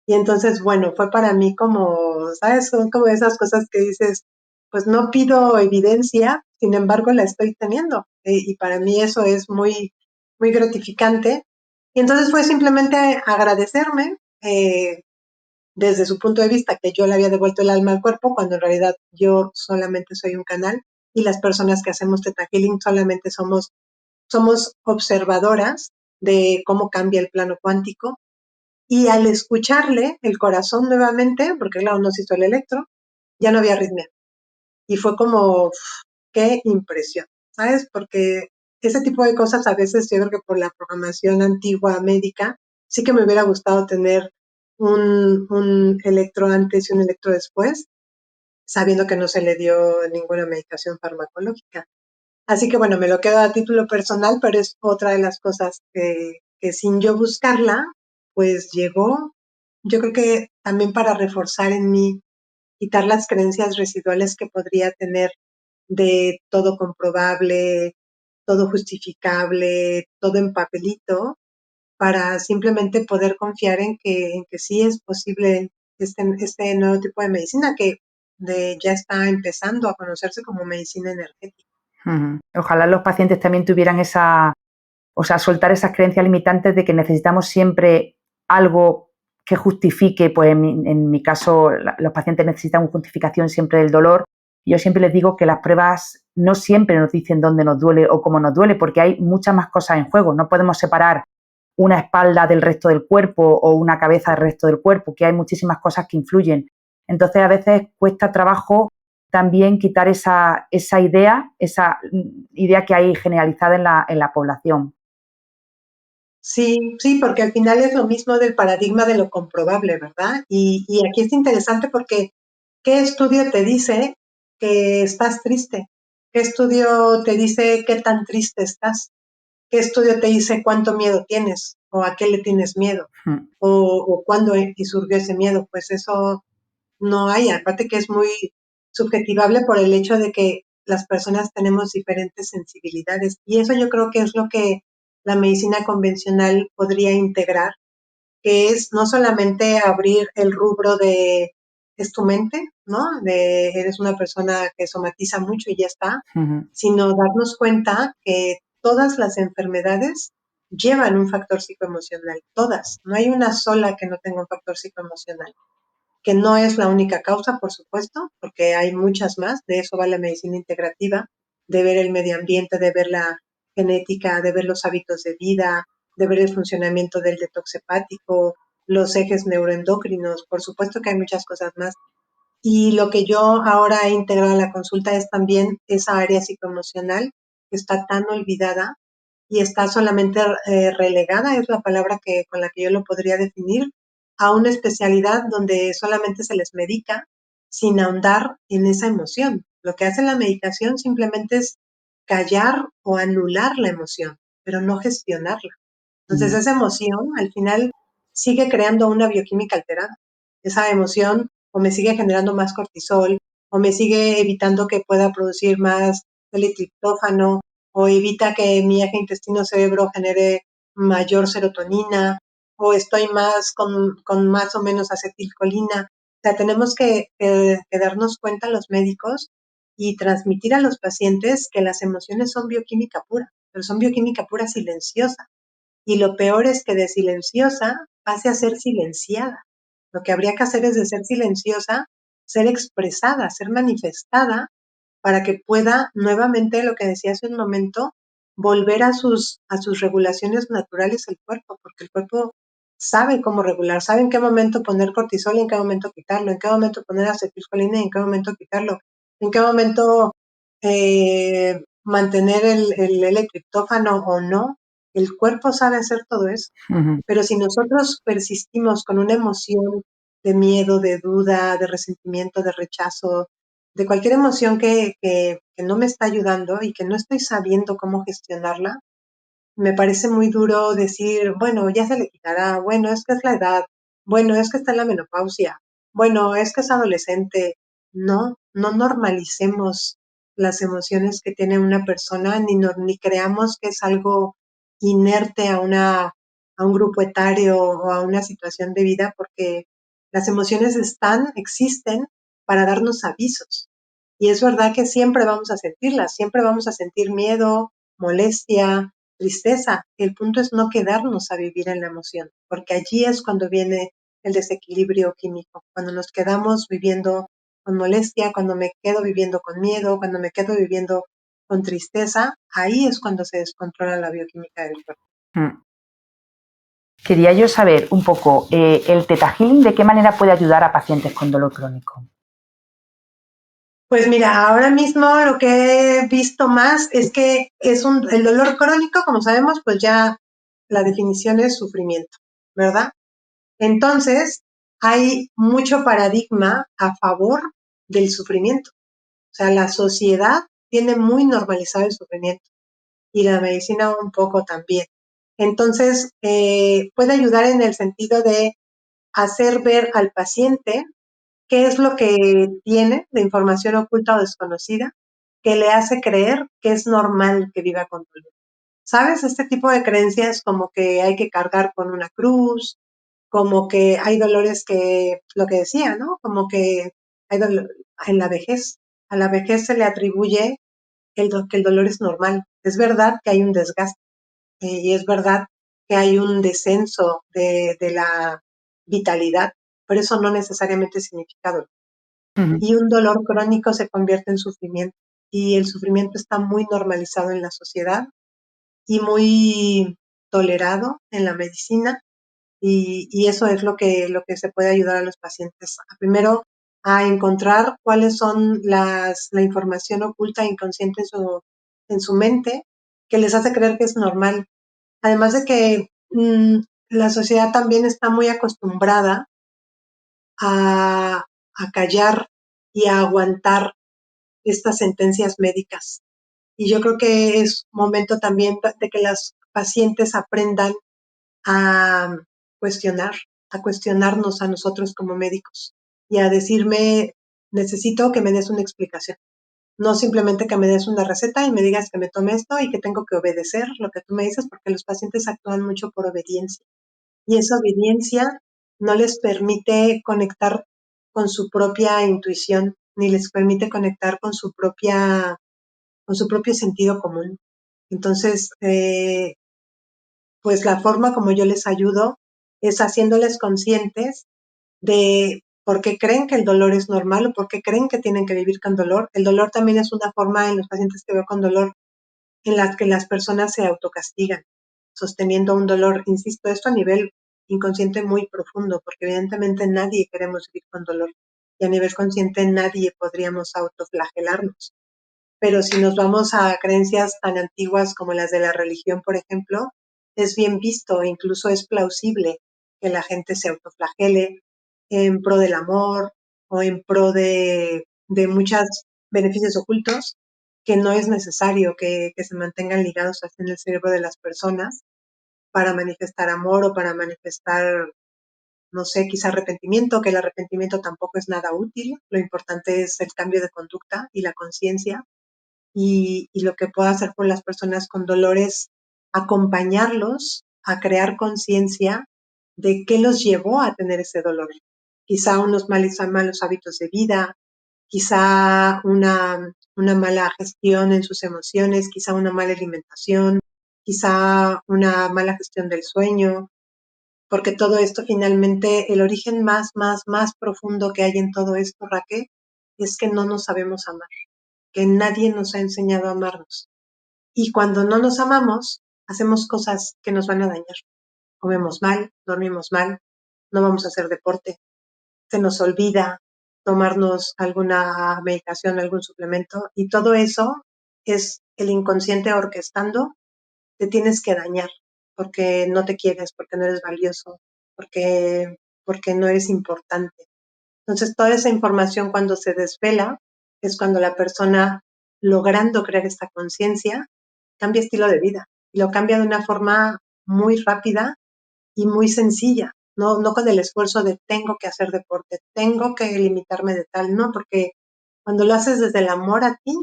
Y entonces, bueno, fue para mí como, ¿sabes? Son como esas cosas que dices, pues no pido evidencia, sin embargo la estoy teniendo. Y para mí eso es muy, muy gratificante. Y entonces fue simplemente agradecerme desde su punto de vista que yo le había devuelto el alma al cuerpo, cuando en realidad yo solamente soy un canal y las personas que hacemos Theta Healing solamente somos observadoras de cómo cambia el plano cuántico. Y al escucharle el corazón nuevamente, porque claro, nos hizo el electro, ya no había arritmia. Y fue como, qué impresión, ¿sabes? Porque ese tipo de cosas a veces yo creo que por la programación antigua médica, sí que me hubiera gustado tener un electro antes y un electro después, sabiendo que no se le dio ninguna medicación farmacológica. Así que bueno, me lo quedo a título personal, pero es otra de las cosas que sin yo buscarla, pues llegó, yo creo que también para reforzar en mí, quitar las creencias residuales que podría tener de todo comprobable, todo justificable, todo en papelito, para simplemente poder confiar en que sí es posible este nuevo tipo de medicina que ya está empezando a conocerse como medicina energética. Ojalá los pacientes también tuvieran o sea, soltar esas creencias limitantes de que necesitamos siempre algo que justifique, pues en mi caso los pacientes necesitan una justificación siempre del dolor. Yo siempre les digo que las pruebas no siempre nos dicen dónde nos duele o cómo nos duele, porque hay muchas más cosas en juego. No podemos separar una espalda del resto del cuerpo o una cabeza del resto del cuerpo, que hay muchísimas cosas que influyen. Entonces, a veces cuesta trabajo también quitar esa idea que hay generalizada en la población. Sí, sí, porque al final es lo mismo del paradigma de lo comprobable, ¿verdad? Y aquí es interesante porque ¿qué estudio te dice que estás triste? ¿Qué estudio te dice qué tan triste estás? ¿Qué estudio te dice cuánto miedo tienes? ¿O a qué le tienes miedo? ¿O cuándo surgió ese miedo? Pues eso no hay. Aparte que es muy subjetivable por el hecho de que las personas tenemos diferentes sensibilidades. Y eso yo creo que es lo que la medicina convencional podría integrar, que es no solamente abrir el rubro de es tu mente, ¿no? De eres una persona que somatiza mucho y ya está, sino darnos cuenta que todas las enfermedades llevan un factor psicoemocional, todas. No hay una sola que no tenga un factor psicoemocional, que no es la única causa, por supuesto, porque hay muchas más. De eso va la medicina integrativa, de ver el medio ambiente, de ver la genética, de ver los hábitos de vida, de ver el funcionamiento del detox hepático, los ejes neuroendocrinos. Por supuesto que hay muchas cosas más. Y lo que yo ahora he integrado en la consulta es también esa área psicoemocional que está tan olvidada y está solamente relegada, es la palabra con la que yo lo podría definir, a una especialidad donde solamente se les medica sin ahondar en esa emoción. Lo que hace la medicación simplemente es callar o anular la emoción, pero no gestionarla. Entonces esa emoción al final sigue creando una bioquímica alterada. Esa emoción o me sigue generando más cortisol, o me sigue evitando que pueda producir más triptófano, o evita que mi eje intestino-cerebro genere mayor serotonina, o estoy más con más o menos acetilcolina. O sea, tenemos que darnos cuenta los médicos y transmitir a los pacientes que las emociones son bioquímica pura, pero son bioquímica pura silenciosa. Y lo peor es que de silenciosa pase a ser silenciada. Lo que habría que hacer es de ser silenciosa, ser expresada, ser manifestada para que pueda nuevamente, lo que decía hace un momento, volver a sus regulaciones naturales el cuerpo, porque el cuerpo sabe cómo regular, sabe en qué momento poner cortisol y en qué momento quitarlo, en qué momento poner acetilcolina y en qué momento quitarlo, en qué momento mantener el L-triptófano o no. El cuerpo sabe hacer todo eso. Ujú. Pero si nosotros persistimos con una emoción de miedo, de duda, de resentimiento, de rechazo, de cualquier emoción que no me está ayudando y que no estoy sabiendo cómo gestionarla, me parece muy duro decir, bueno, ya se le quitará, bueno, es que es la edad, bueno, es que está en la menopausia, bueno, es que es adolescente. No, no normalicemos las emociones que tiene una persona, ni creamos que es algo inerte a un grupo etario o a una situación de vida, porque las emociones existen para darnos avisos. Y es verdad que siempre vamos a sentirlas, siempre vamos a sentir miedo, molestia, tristeza. El punto es no quedarnos a vivir en la emoción, porque allí es cuando viene el desequilibrio químico, cuando nos quedamos viviendo con molestia, cuando me quedo viviendo con miedo, cuando me quedo viviendo con tristeza, ahí es cuando se descontrola la bioquímica del cuerpo. Mm. Quería yo saber un poco, el Theta Healing, ¿de qué manera puede ayudar a pacientes con dolor crónico? Pues mira, ahora mismo lo que he visto más es que el dolor crónico, como sabemos, pues ya la definición es sufrimiento, ¿verdad? Entonces, hay mucho paradigma a favor del sufrimiento. O sea, la sociedad tiene muy normalizado el sufrimiento y la medicina un poco también. Entonces, puede ayudar en el sentido de hacer ver al paciente qué es lo que tiene de información oculta o desconocida que le hace creer que es normal que viva con dolor. ¿Sabes? Este tipo de creencias como que hay que cargar con una cruz, como que hay dolores que, lo que decía, ¿no? Como que hay dolor en la vejez. A la vejez se le atribuye que el dolor es normal. Es verdad que hay un desgaste y es verdad que hay un descenso de la vitalidad, pero eso no necesariamente significa dolor. Ujú. Y un dolor crónico se convierte en sufrimiento y el sufrimiento está muy normalizado en la sociedad y muy tolerado en la medicina y eso es lo que se puede ayudar a los pacientes. Primero, a encontrar cuáles son la información oculta e inconsciente en su mente que les hace creer que es normal. Además de que la sociedad también está muy acostumbrada a callar y a aguantar estas sentencias médicas. Y yo creo que es momento también de que las pacientes aprendan a cuestionar, a cuestionarnos a nosotros como médicos y a decirme, necesito que me des una explicación. No simplemente que me des una receta y me digas que me tome esto y que tengo que obedecer lo que tú me dices, porque los pacientes actúan mucho por obediencia. Y esa obediencia no les permite conectar con su propia intuición, ni les permite conectar con su propio sentido común. Entonces, pues la forma como yo les ayudo es haciéndoles conscientes de por qué creen que el dolor es normal o por qué creen que tienen que vivir con dolor. El dolor también es una forma en los pacientes que veo con dolor en la que las personas se autocastigan, sosteniendo un dolor, insisto, esto a nivel inconsciente muy profundo, porque evidentemente nadie queremos vivir con dolor y a nivel consciente nadie podríamos autoflagelarnos. Pero si nos vamos a creencias tan antiguas como las de la religión, por ejemplo, es bien visto e incluso es plausible que la gente se autoflagele en pro del amor o en pro de muchos beneficios ocultos que no es necesario que se mantengan ligados así en el cerebro de las personas para manifestar amor o para manifestar, no sé, quizá arrepentimiento, que el arrepentimiento tampoco es nada útil. Lo importante es el cambio de conducta y la conciencia y lo que puedo hacer por las personas con dolores, acompañarlos a crear conciencia de qué los llevó a tener ese dolor. Quizá unos malos hábitos de vida, quizá una mala gestión en sus emociones, quizá una mala alimentación, quizá una mala gestión del sueño, porque todo esto finalmente, el origen más profundo que hay en todo esto, Raquel, es que no nos sabemos amar, porque nadie nos ha enseñado a amarnos. Y cuando no nos amamos, hacemos cosas que nos van a dañar. Comemos mal, dormimos mal, no vamos a hacer deporte, se nos olvida tomarnos alguna medicación, algún suplemento, y todo eso es el inconsciente orquestando, te tienes que dañar, porque no te quieres, porque no eres valioso, porque no eres importante. Entonces, toda esa información cuando se desvela es cuando la persona, logrando crear esta conciencia, cambia estilo de vida y lo cambia de una forma muy rápida y muy sencilla, no con el esfuerzo de tengo que hacer deporte, tengo que limitarme de tal, no, porque cuando lo haces desde el amor a ti,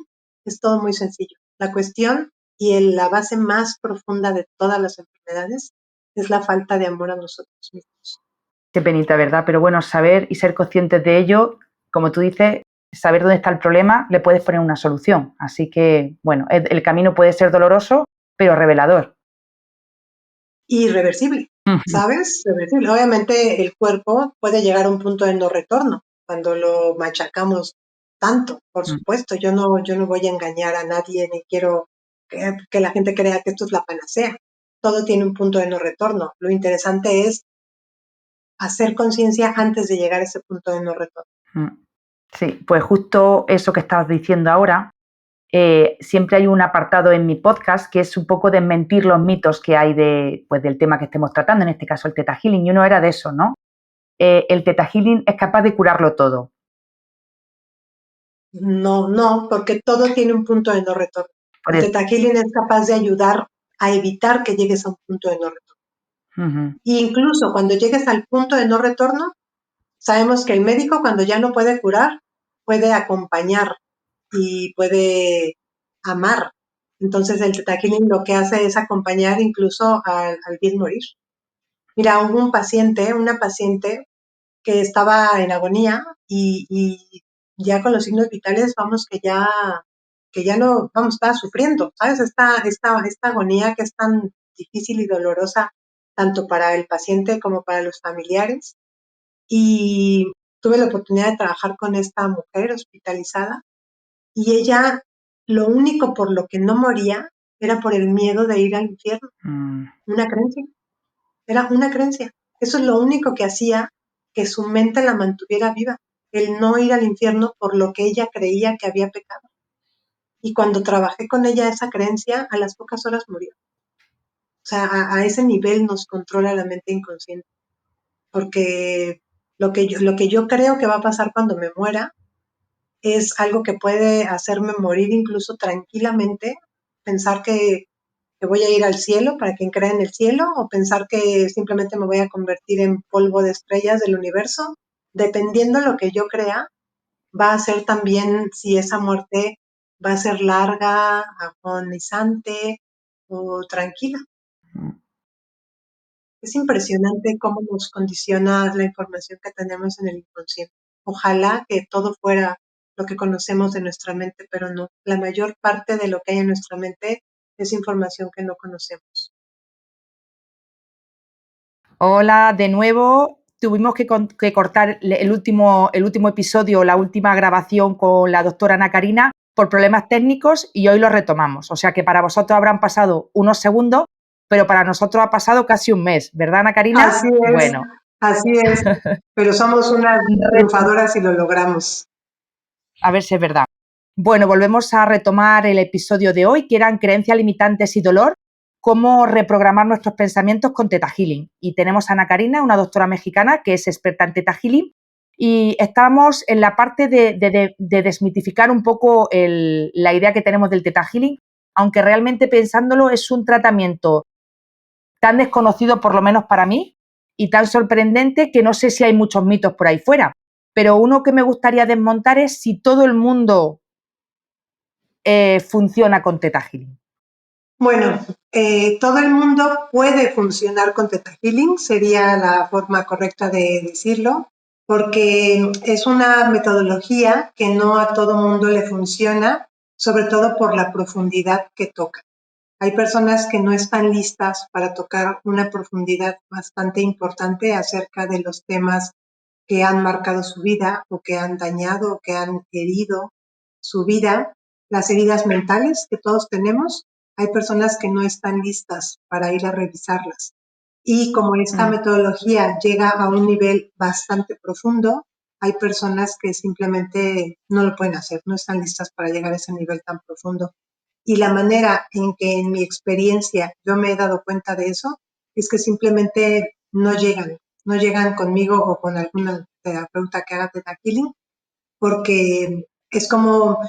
es todo muy sencillo. La cuestión y la base más profunda de todas las enfermedades es la falta de amor a nosotros mismos. Qué penita, ¿verdad? Pero bueno, saber y ser conscientes de ello, como tú dices, saber dónde está el problema, le puedes poner una solución. Así que, bueno, el camino puede ser doloroso, pero revelador. Irreversible, ¿sabes? Reversible. Obviamente el cuerpo puede llegar a un punto de no retorno cuando lo machacamos tanto, por supuesto. Yo no voy a engañar a nadie ni quiero que la gente crea que esto es la panacea. Todo tiene un punto de no retorno. Lo interesante es hacer conciencia antes de llegar a ese punto de no retorno. Sí, pues justo eso que estabas diciendo ahora, siempre hay un apartado en mi podcast que es un poco desmentir los mitos que hay pues, del tema que estemos tratando, en este caso el Theta Healing, y uno era de eso, ¿no? El Theta Healing es capaz de curarlo todo. No, porque todo tiene un punto de no retorno. El Theta Healing es capaz de ayudar a evitar que llegues a un punto de no retorno. Y incluso cuando llegues al punto de no retorno, sabemos que el médico cuando ya no puede curar, puede acompañar y puede amar. Entonces el Theta Healing lo que hace es acompañar incluso al bien morir. Mira, hubo una paciente que estaba en agonía y ya con los signos vitales, vamos, que ya no, vamos, estaba sufriendo, ¿sabes? Esta agonía que es tan difícil y dolorosa, tanto para el paciente como para los familiares. Y tuve la oportunidad de trabajar con esta mujer hospitalizada y ella, lo único por lo que no moría era por el miedo de ir al infierno. Una creencia. Era una creencia. Eso es lo único que hacía que su mente la mantuviera viva, el no ir al infierno por lo que ella creía que había pecado. Y cuando trabajé con ella esa creencia, a las pocas horas murió. O sea, a ese nivel nos controla la mente inconsciente. Porque lo que yo creo que va a pasar cuando me muera es algo que puede hacerme morir incluso tranquilamente, pensar que voy a ir al cielo para quien crea en el cielo o pensar que simplemente me voy a convertir en polvo de estrellas del universo. Dependiendo de lo que yo crea, va a ser también si esa muerte va a ser larga, agonizante o tranquila. Es impresionante cómo nos condiciona la información que tenemos en el inconsciente. Ojalá que todo fuera lo que conocemos de nuestra mente, pero no. La mayor parte de lo que hay en nuestra mente es información que no conocemos. Hola, de nuevo. Tuvimos que cortar el último episodio, la última grabación con la doctora Ana Karina por problemas técnicos y hoy lo retomamos. O sea que para vosotros habrán pasado unos segundos, pero para nosotros ha pasado casi un mes, ¿verdad, Ana Karina? Así es, pero somos unas triunfadoras y lo logramos. A ver si es verdad. Bueno, volvemos a retomar el episodio de hoy, que eran creencias limitantes y dolor, cómo reprogramar nuestros pensamientos con Theta Healing. Y tenemos a Ana Karina, una doctora mexicana que es experta en Theta Healing, y estamos en la parte de desmitificar un poco la idea que tenemos del Theta Healing, aunque realmente pensándolo es un tratamiento tan desconocido, por lo menos para mí, y tan sorprendente que no sé si hay muchos mitos por ahí fuera. Pero uno que me gustaría desmontar es si todo el mundo funciona con Theta Healing. Bueno, todo el mundo puede funcionar con Theta Healing, sería la forma correcta de decirlo, porque es una metodología que no a todo mundo le funciona, sobre todo por la profundidad que toca. Hay personas que no están listas para tocar una profundidad bastante importante acerca de los temas que han marcado su vida o que han dañado o que han herido su vida. las heridas mentales que todos tenemos. Hay personas que no están listas para ir a revisarlas. Y como esta metodología llega a un nivel bastante profundo, hay personas que simplemente no lo pueden hacer, no están listas para llegar a ese nivel tan profundo. Y la manera en que en mi experiencia yo me he dado cuenta de eso es que simplemente no llegan conmigo o con alguna terapeuta que haga Theta Healing, porque es como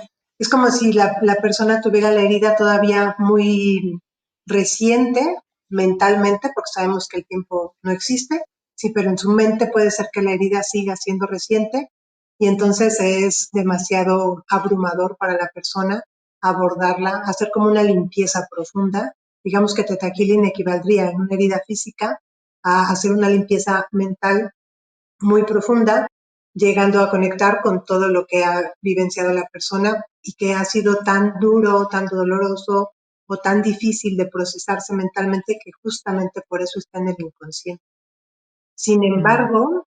si la persona tuviera la herida todavía muy reciente mentalmente, porque sabemos que el tiempo no existe, sí, pero en su mente puede ser que la herida siga siendo reciente y entonces es demasiado abrumador para la persona abordarla, hacer como una limpieza profunda. Digamos que Theta Healing equivaldría en una herida física a hacer una limpieza mental muy profunda, llegando a conectar con todo lo que ha vivenciado la persona y que ha sido tan duro, tan doloroso o tan difícil de procesarse mentalmente que justamente por eso está en el inconsciente. Sin embargo,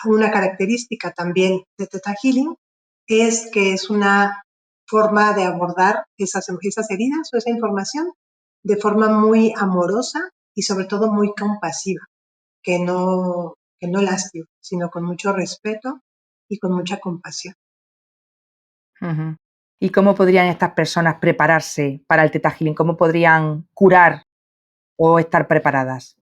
una característica también de Theta Healing es que es una forma de abordar esas heridas o esa información de forma muy amorosa y sobre todo muy compasiva, que no lastima, sino con mucho respeto y con mucha compasión. ¿Y cómo podrían estas personas prepararse para el Theta Healing? ¿Cómo podrían curar o estar preparadas?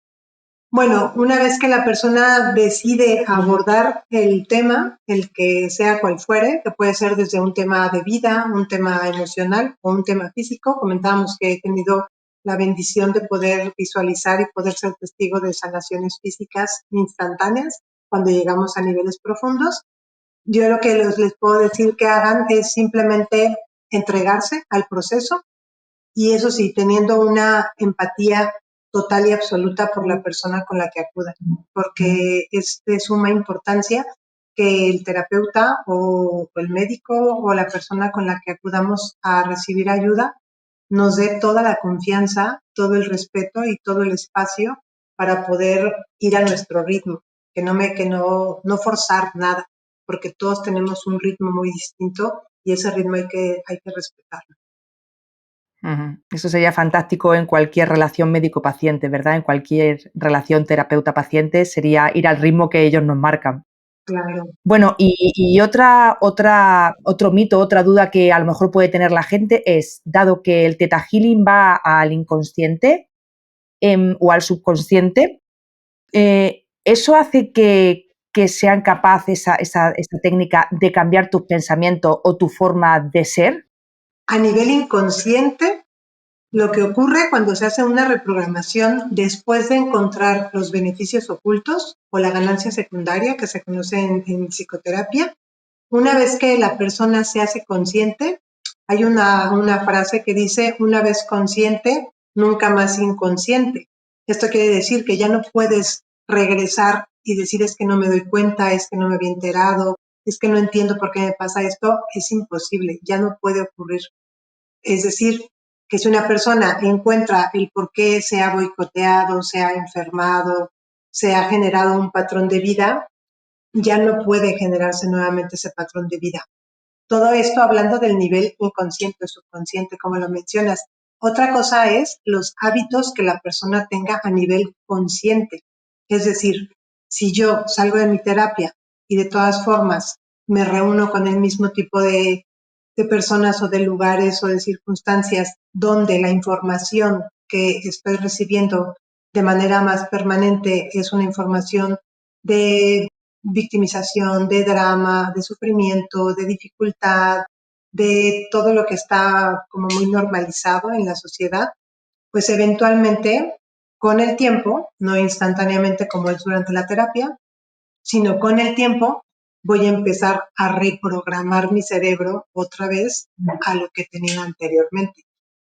Bueno, una vez que la persona decide abordar el tema, el que sea cual fuere, que puede ser desde un tema de vida, un tema emocional o un tema físico, comentábamos que he tenido la bendición de poder visualizar y poder ser testigo de sanaciones físicas instantáneas cuando llegamos a niveles profundos. Yo lo que les puedo decir que hagan es simplemente entregarse al proceso y eso sí, teniendo una empatía total y absoluta por la persona con la que acudan, porque es de suma importancia que el terapeuta o el médico o la persona con la que acudamos a recibir ayuda nos dé toda la confianza, todo el respeto y todo el espacio para poder ir a nuestro ritmo, no forzar nada, porque todos tenemos un ritmo muy distinto y ese ritmo hay que respetarlo. Eso sería fantástico en cualquier relación médico-paciente, ¿verdad? En cualquier relación terapeuta-paciente sería ir al ritmo que ellos nos marcan. Claro. Bueno, y otro mito, otra duda que a lo mejor puede tener la gente es, dado que el Theta Healing va al inconsciente o al subconsciente, ¿eso hace que sean capaces esa técnica de cambiar tus pensamientos o tu forma de ser? A nivel inconsciente, lo que ocurre cuando se hace una reprogramación después de encontrar los beneficios ocultos o la ganancia secundaria que se conoce en psicoterapia, una vez que la persona se hace consciente, hay una frase que dice, una vez consciente, nunca más inconsciente. Esto quiere decir que ya no puedes regresar y decir es que no me doy cuenta, es que no me había enterado, es que no entiendo por qué me pasa esto. Es imposible, ya no puede ocurrir. Es decir, que si una persona encuentra el por qué se ha boicoteado, se ha enfermado, se ha generado un patrón de vida, ya no puede generarse nuevamente ese patrón de vida. Todo esto hablando del nivel inconsciente, subconsciente, como lo mencionas. Otra cosa es los hábitos que la persona tenga a nivel consciente. Es decir, si yo salgo de mi terapia y de todas formas me reúno con el mismo tipo de personas o de lugares o de circunstancias donde la información que estoy recibiendo de manera más permanente es una información de victimización, de drama, de sufrimiento, de dificultad, de todo lo que está como muy normalizado en la sociedad, pues eventualmente con el tiempo, no instantáneamente como es durante la terapia, sino con el tiempo voy a empezar a reprogramar mi cerebro otra vez a lo que tenía anteriormente.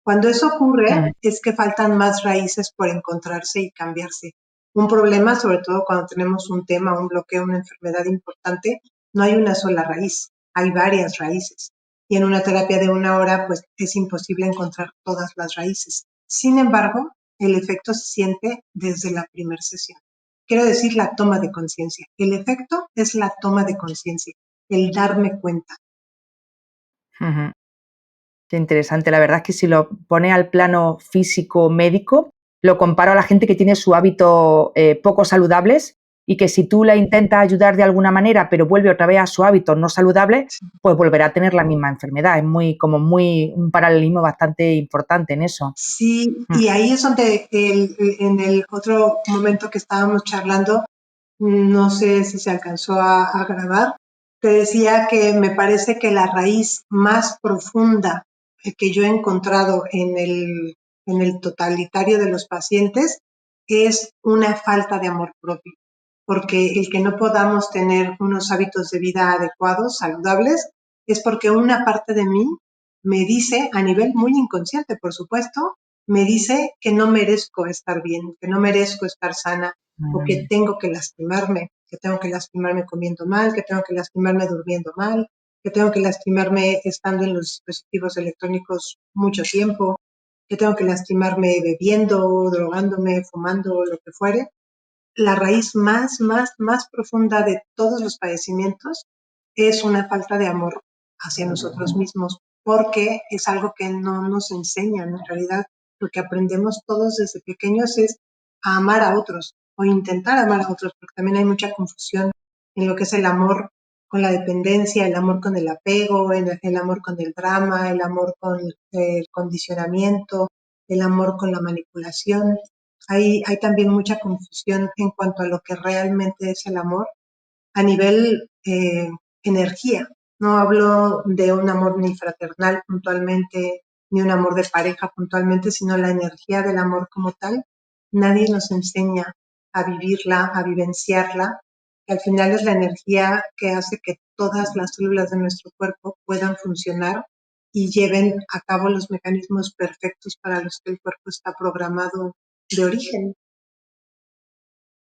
Cuando eso ocurre es que faltan más raíces por encontrarse y cambiarse. Un problema, sobre todo cuando tenemos un tema, un bloqueo, una enfermedad importante, no hay una sola raíz, hay varias raíces. Y en una terapia de una hora, pues es imposible encontrar todas las raíces. Sin embargo, el efecto se siente desde la primera sesión. Quiero decir la toma de conciencia. El efecto es la toma de conciencia, el darme cuenta. Qué interesante. La verdad es que si lo pone al plano físico médico, lo comparo a la gente que tiene su hábito poco saludables y que si tú la intentas ayudar de alguna manera, pero vuelve otra vez a su hábito no saludable, pues volverá a tener la misma enfermedad. Es muy un paralelismo bastante importante en eso. Sí, Mm. y ahí es donde en el otro momento que estábamos charlando, no sé si se alcanzó a grabar, te decía que me parece que la raíz más profunda que yo he encontrado en el totalitario de los pacientes es una falta de amor propio, porque el que no podamos tener unos hábitos de vida adecuados, saludables, es porque una parte de mí me dice, a nivel muy inconsciente, por supuesto, me dice que no merezco estar bien, que no merezco estar sana, o que Mm. tengo que tengo que lastimarme comiendo mal, que tengo que lastimarme durmiendo mal, que tengo que lastimarme estando en los dispositivos electrónicos mucho tiempo, que tengo que lastimarme bebiendo, drogándome, fumando, lo que fuere. La raíz más profunda de todos los padecimientos es una falta de amor hacia nosotros mismos, porque es algo que no nos enseñan. En realidad, lo que aprendemos todos desde pequeños es a amar a otros o intentar amar a otros, porque también hay mucha confusión en lo que es el amor con la dependencia, el amor con el apego, el amor con el drama, el amor con el condicionamiento, el amor con la manipulación. Hay también mucha confusión en cuanto a lo que realmente es el amor a nivel energía. No hablo de un amor ni fraternal puntualmente, ni un amor de pareja puntualmente, sino la energía del amor como tal. Nadie nos enseña a vivirla, a vivenciarla, que al final es la energía que hace que todas las células de nuestro cuerpo puedan funcionar y lleven a cabo los mecanismos perfectos para los que el cuerpo está programado de origen.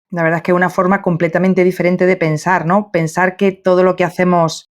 La verdad es que es una forma completamente diferente de pensar, ¿no? Pensar que todo lo que hacemos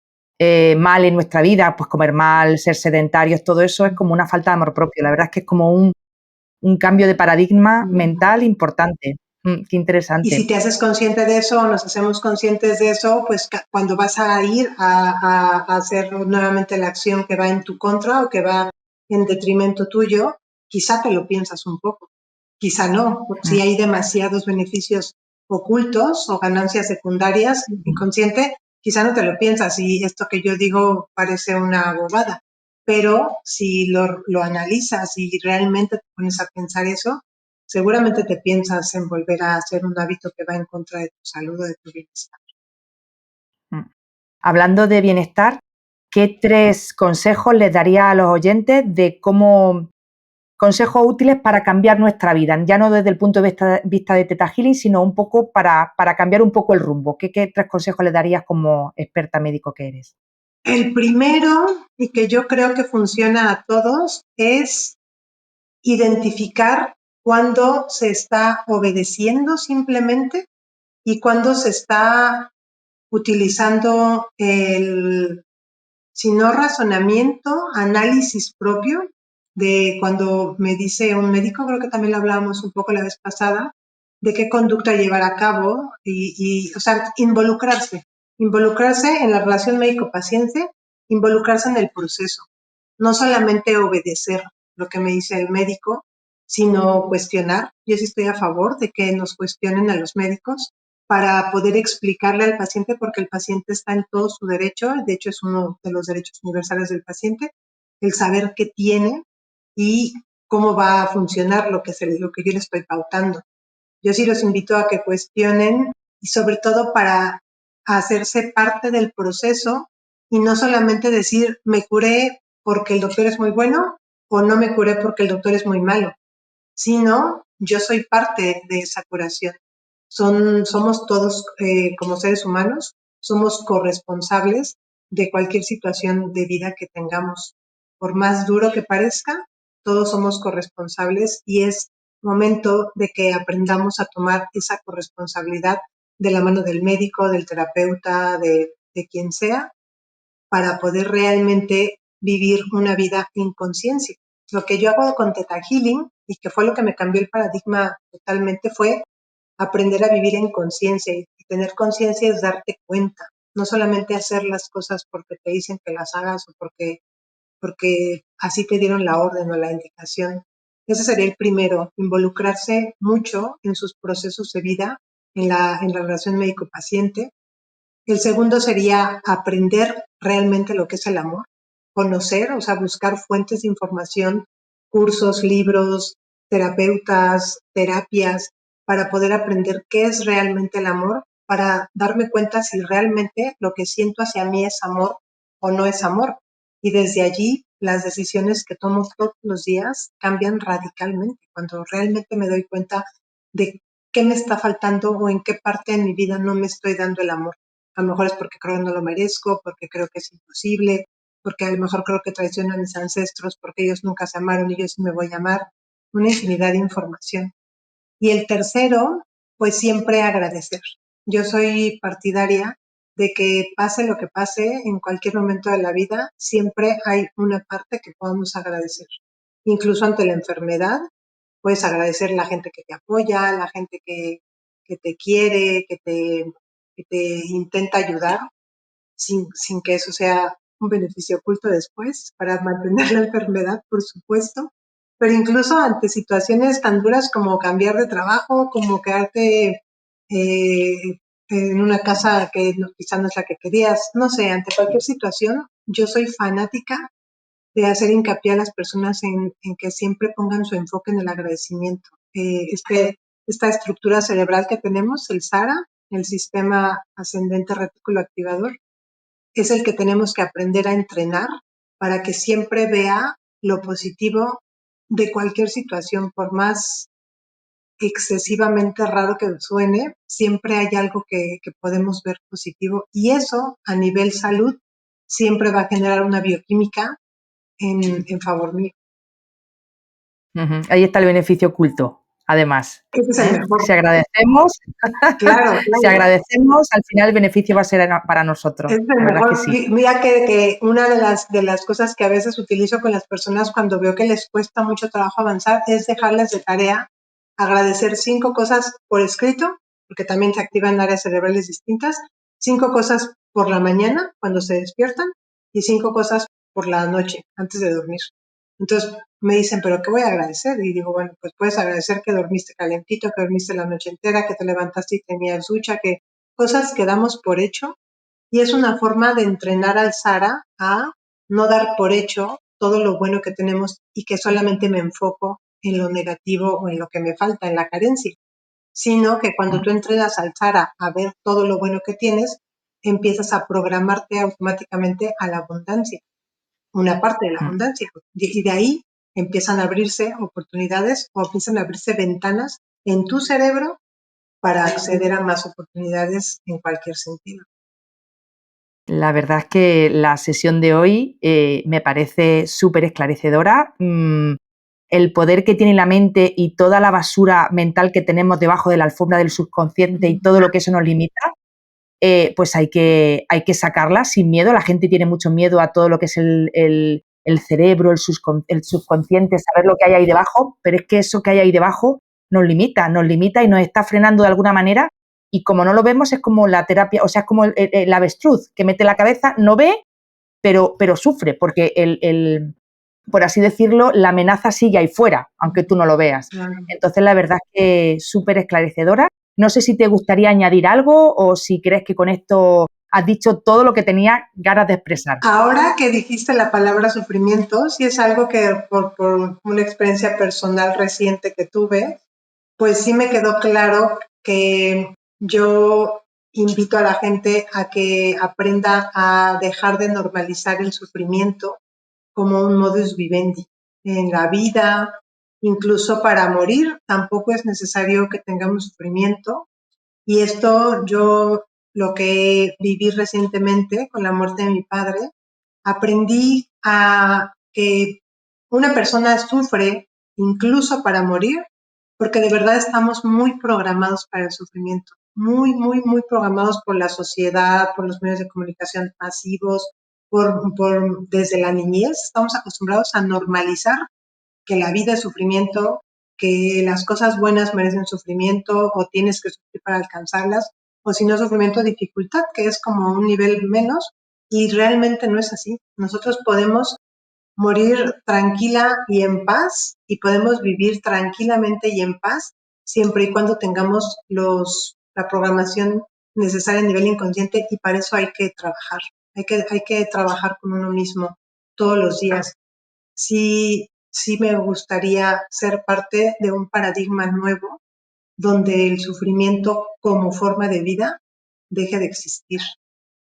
mal en nuestra vida, pues comer mal, ser sedentarios, todo eso es como una falta de amor propio. La verdad es que es como un cambio de paradigma mental importante. Qué Y si interesante. te haces consciente de eso, nos hacemos conscientes de eso, pues cuando vas a ir a hacer nuevamente la acción que va en tu contra o que va en detrimento tuyo, quizá te lo piensas un poco, quizá no, porque si Mm. hay demasiados beneficios ocultos o ganancias secundarias inconsciente, quizá no te lo piensas y esto que yo digo parece una bobada, pero si lo analizas y realmente te pones a pensar eso, seguramente te piensas en volver a hacer un hábito que va en contra de tu salud o de tu bienestar. Mm. Hablando de bienestar, ¿qué 3 consejos les daría a los oyentes de cómo consejos útiles para cambiar nuestra vida? Ya no desde el punto de vista de Theta Healing, sino un poco para cambiar un poco el rumbo. ¿Qué 3 consejos le darías como experta médico que eres? El primero, y que yo creo que funciona a todos, es identificar cuándo se está obedeciendo simplemente y cuándo se está utilizando el, si no razonamiento, análisis propio de cuando me dice un médico, creo que también lo hablábamos un poco la vez pasada, de qué conducta llevar a cabo o sea, involucrarse en la relación médico-paciente, involucrarse en el proceso, no solamente obedecer lo que me dice el médico, sino cuestionar. Yo sí estoy a favor de que nos cuestionen a los médicos para poder explicarle al paciente, porque el paciente está en todo su derecho, de hecho es uno de los derechos universales del paciente, el saber qué tiene y cómo va a funcionar lo que yo le estoy pautando. Yo sí los invito a que cuestionen y sobre todo para hacerse parte del proceso y no solamente decir me curé porque el doctor es muy bueno o no me curé porque el doctor es muy malo, sino yo soy parte de esa curación. Somos todos como seres humanos, somos corresponsables de cualquier situación de vida que tengamos. Por más duro que parezca, todos somos corresponsables y es momento de que aprendamos a tomar esa corresponsabilidad de la mano del médico, del terapeuta, de quien sea, para poder realmente vivir una vida en conciencia. Lo que yo hago con Theta Healing y que fue lo que me cambió el paradigma totalmente fue aprender a vivir en conciencia y tener conciencia es darte cuenta, no solamente hacer las cosas porque te dicen que las hagas o porque así te dieron la orden o la indicación. Ese sería el primero, involucrarse mucho en sus procesos de vida, en la relación médico-paciente. El segundo sería aprender realmente lo que es el amor, conocer, o sea, buscar fuentes de información, cursos, libros, terapeutas, terapias, para poder aprender qué es realmente el amor, para darme cuenta si realmente lo que siento hacia mí es amor o no es amor. Y desde allí, las decisiones que tomo todos los días cambian radicalmente, cuando realmente me doy cuenta de qué me está faltando o en qué parte de mi vida no me estoy dando el amor. A lo mejor es porque creo que no lo merezco, porque creo que es imposible, porque a lo mejor creo que traiciono a mis ancestros, porque ellos nunca se amaron y yo sí me voy a amar. Una infinidad de información. Y el tercero, pues siempre agradecer. Yo soy partidaria de que pase lo que pase en cualquier momento de la vida, siempre hay una parte que podamos agradecer. Incluso ante la enfermedad, puedes agradecer a la gente que te apoya, la gente que te quiere, que te intenta ayudar, sin que eso sea un beneficio oculto después, para mantener la enfermedad, por supuesto. Pero incluso ante situaciones tan duras como cambiar de trabajo, como quedarte eh, en una casa que quizá no es la que querías, no sé, ante cualquier situación, yo soy fanática de hacer hincapié a las personas en que siempre pongan su enfoque en el agradecimiento. Esta estructura cerebral que tenemos, el SARA, el sistema ascendente retículo activador, es el que tenemos que aprender a entrenar para que siempre vea lo positivo de cualquier situación, por más excesivamente raro que suene, siempre hay algo que podemos ver positivo y eso a nivel salud siempre va a generar una bioquímica en favor mío. Ahí está el beneficio oculto, además. Ese es el Si mejor. agradecemos, Claro, si claro. agradecemos, al final el beneficio va a ser para nosotros. Es el La verdad es que mejor. sí. Mira que una de las cosas que a veces utilizo con las personas cuando veo que les cuesta mucho trabajo avanzar es dejarles de tarea agradecer 5 cosas por escrito, porque también se activan áreas cerebrales distintas, 5 cosas por la mañana cuando se despiertan y 5 cosas por la noche antes de dormir. Entonces me dicen, ¿pero qué voy a agradecer? Y digo, bueno, pues puedes agradecer que dormiste calentito, que dormiste la noche entera, que te levantaste y tenías ducha, que cosas que damos por hecho y es una forma de entrenar al Sara a no dar por hecho todo lo bueno que tenemos y que solamente me enfoco en lo negativo o en lo que me falta, en la carencia, sino que cuando tú entrenas al Sara a ver todo lo bueno que tienes, empiezas a programarte automáticamente a la abundancia, una parte de la abundancia. Y de ahí empiezan a abrirse oportunidades o empiezan a abrirse ventanas en tu cerebro para acceder a más oportunidades en cualquier sentido. La verdad es que la sesión de hoy me parece súper esclarecedora. El poder que tiene la mente y toda la basura mental que tenemos debajo de la alfombra del subconsciente y todo lo que eso nos limita, pues hay que sacarla sin miedo. La gente tiene mucho miedo a todo lo que es el cerebro, el subconsciente, saber lo que hay ahí debajo, pero es que eso que hay ahí debajo nos limita y nos está frenando de alguna manera. Y como no lo vemos, es como la terapia, o sea, es como el avestruz que mete la cabeza, no ve, pero sufre, porque por así decirlo, la amenaza sigue ahí fuera, aunque tú no lo veas. Entonces, la verdad es que es súper esclarecedora. No sé si te gustaría añadir algo o si crees que con esto has dicho todo lo que tenía ganas de expresar. Ahora que dijiste la palabra sufrimiento, sí es algo que por una experiencia personal reciente que tuve, pues sí me quedó claro que yo invito a la gente a que aprenda a dejar de normalizar el sufrimiento como un modus vivendi en la vida, incluso para morir, tampoco es necesario que tengamos sufrimiento. Y esto yo lo que viví recientemente con la muerte de mi padre, aprendí a que una persona sufre incluso para morir, porque de verdad estamos muy programados para el sufrimiento, muy, muy, muy programados por la sociedad, por los medios de comunicación masivos, desde la niñez, estamos acostumbrados a normalizar que la vida es sufrimiento, que las cosas buenas merecen sufrimiento o tienes que sufrir para alcanzarlas, o si no sufrimiento, dificultad, que es como un nivel menos, y realmente no es así. Nosotros podemos morir tranquila y en paz, y podemos vivir tranquilamente y en paz siempre y cuando tengamos la programación necesaria a nivel inconsciente, y para eso hay que trabajar. Hay que trabajar con uno mismo todos los días. Sí, sí me gustaría ser parte de un paradigma nuevo donde el sufrimiento como forma de vida deje de existir.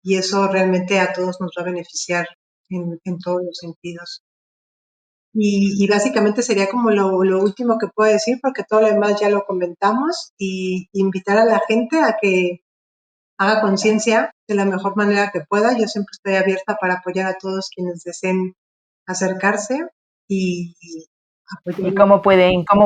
Y eso realmente a todos nos va a beneficiar en todos los sentidos. Y básicamente sería como lo último que puedo decir, porque todo lo demás ya lo comentamos, y invitar a la gente a que haga conciencia de la mejor manera que pueda. Yo siempre estoy abierta para apoyar a todos quienes deseen acercarse y ¿Y apoyarlos. cómo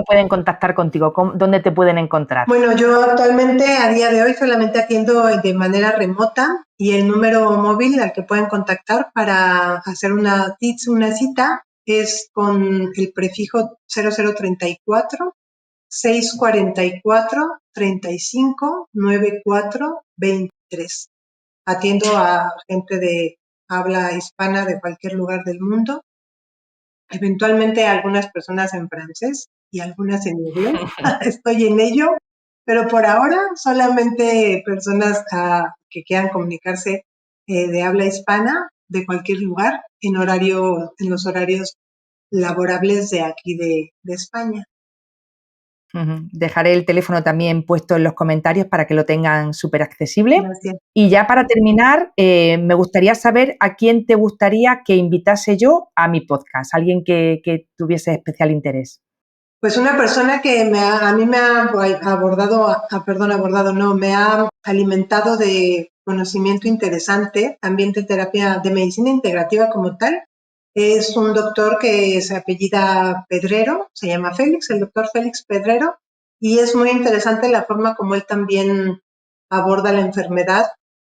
pueden contactar contigo? ¿Dónde te pueden encontrar? Bueno, yo actualmente a día de hoy solamente atiendo de manera remota, y el número móvil al que pueden contactar para hacer una cita es con el prefijo 0034 644 35 94 23. Atiendo a gente de habla hispana de cualquier lugar del mundo, eventualmente algunas personas en francés y algunas en inglés. Estoy en ello, pero por ahora solamente personas que quieran comunicarse de habla hispana de cualquier lugar en los horarios laborables de aquí de España. Dejaré el teléfono también puesto en los comentarios para que lo tengan súper accesible. Gracias. Y ya para terminar, me gustaría saber a quién te gustaría que invitase yo a mi podcast, alguien que tuviese especial interés. Pues una persona que a mí me ha me ha alimentado de conocimiento interesante, también de terapia, de medicina integrativa como tal. Es un doctor que se apellida Pedrero, se llama Félix, el doctor Félix Pedrero, y es muy interesante la forma como él también aborda la enfermedad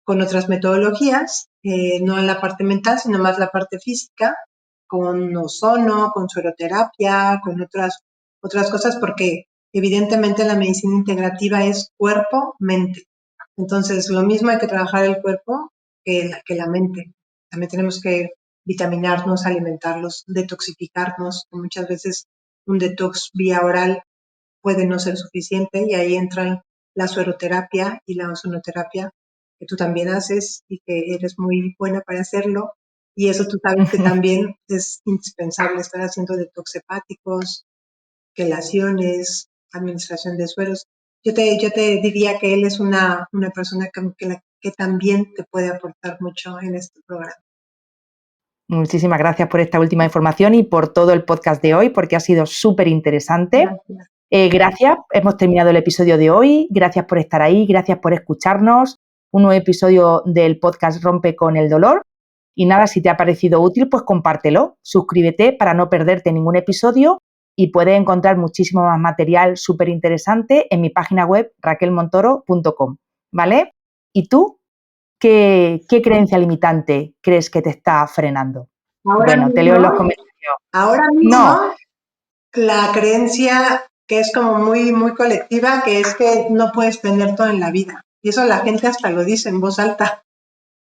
con otras metodologías, no en la parte mental, sino más la parte física, con ozono, con sueroterapia, con otras cosas, porque evidentemente la medicina integrativa es cuerpo-mente. Entonces, lo mismo hay que trabajar el cuerpo que la mente. También tenemos que vitaminarnos, alimentarlos, detoxificarnos. Muchas veces un detox vía oral puede no ser suficiente, y ahí entran la sueroterapia y la ozonoterapia, que tú también haces y que eres muy buena para hacerlo. Y eso tú sabes que también es indispensable estar haciendo detox hepáticos, quelaciones, administración de sueros. Yo te diría que él es una persona que también te puede aportar mucho en este programa. Muchísimas gracias por esta última información y por todo el podcast de hoy, porque ha sido súper interesante. Gracias. Gracias, hemos terminado el episodio de hoy. Gracias por estar ahí, gracias por escucharnos. Un nuevo episodio del podcast Rompe con el Dolor. Y nada, si te ha parecido útil, pues compártelo. Suscríbete para no perderte ningún episodio, y puedes encontrar muchísimo más material súper interesante en mi página web raquelmontoro.com, ¿vale? ¿Y tú qué creencia limitante crees que te está frenando? Bueno, te leo en los comentarios. Ahora mismo, No. la creencia que es como muy, muy colectiva, que es que no puedes tener todo en la vida. Y eso la gente hasta lo dice en voz alta,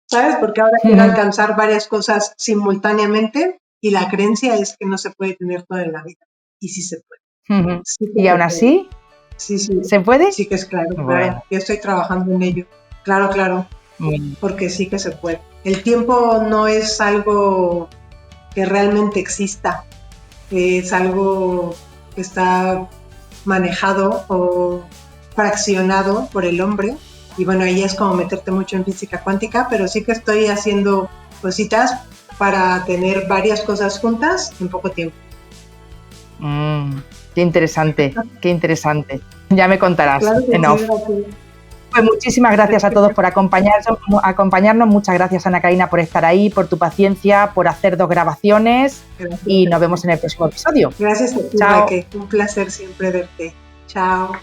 ¿sabes? Porque ahora quiero alcanzar varias cosas simultáneamente, y la creencia es que no se puede tener todo en la vida. Y sí se puede. Sí que ¿Y se aún puede. así? Sí, ¿Se puede? sí que es claro. Bueno. Yo estoy trabajando en ello. Claro. Porque sí que se puede. El tiempo no es algo que realmente exista. Es algo que está manejado o fraccionado por el hombre, y bueno, ahí es como meterte mucho en física cuántica, pero sí que estoy haciendo cositas para tener varias cosas juntas en poco tiempo. Qué interesante, qué interesante. Ya me contarás. Claro que en off. Sí. Pues muchísimas gracias a todos por acompañarnos. Muchas gracias, Ana Karina, por estar ahí, por tu paciencia, por hacer 2 grabaciones. Gracias. Y nos vemos en el próximo episodio. Gracias a ti, Chao. Raquel. Un placer siempre verte. Chao.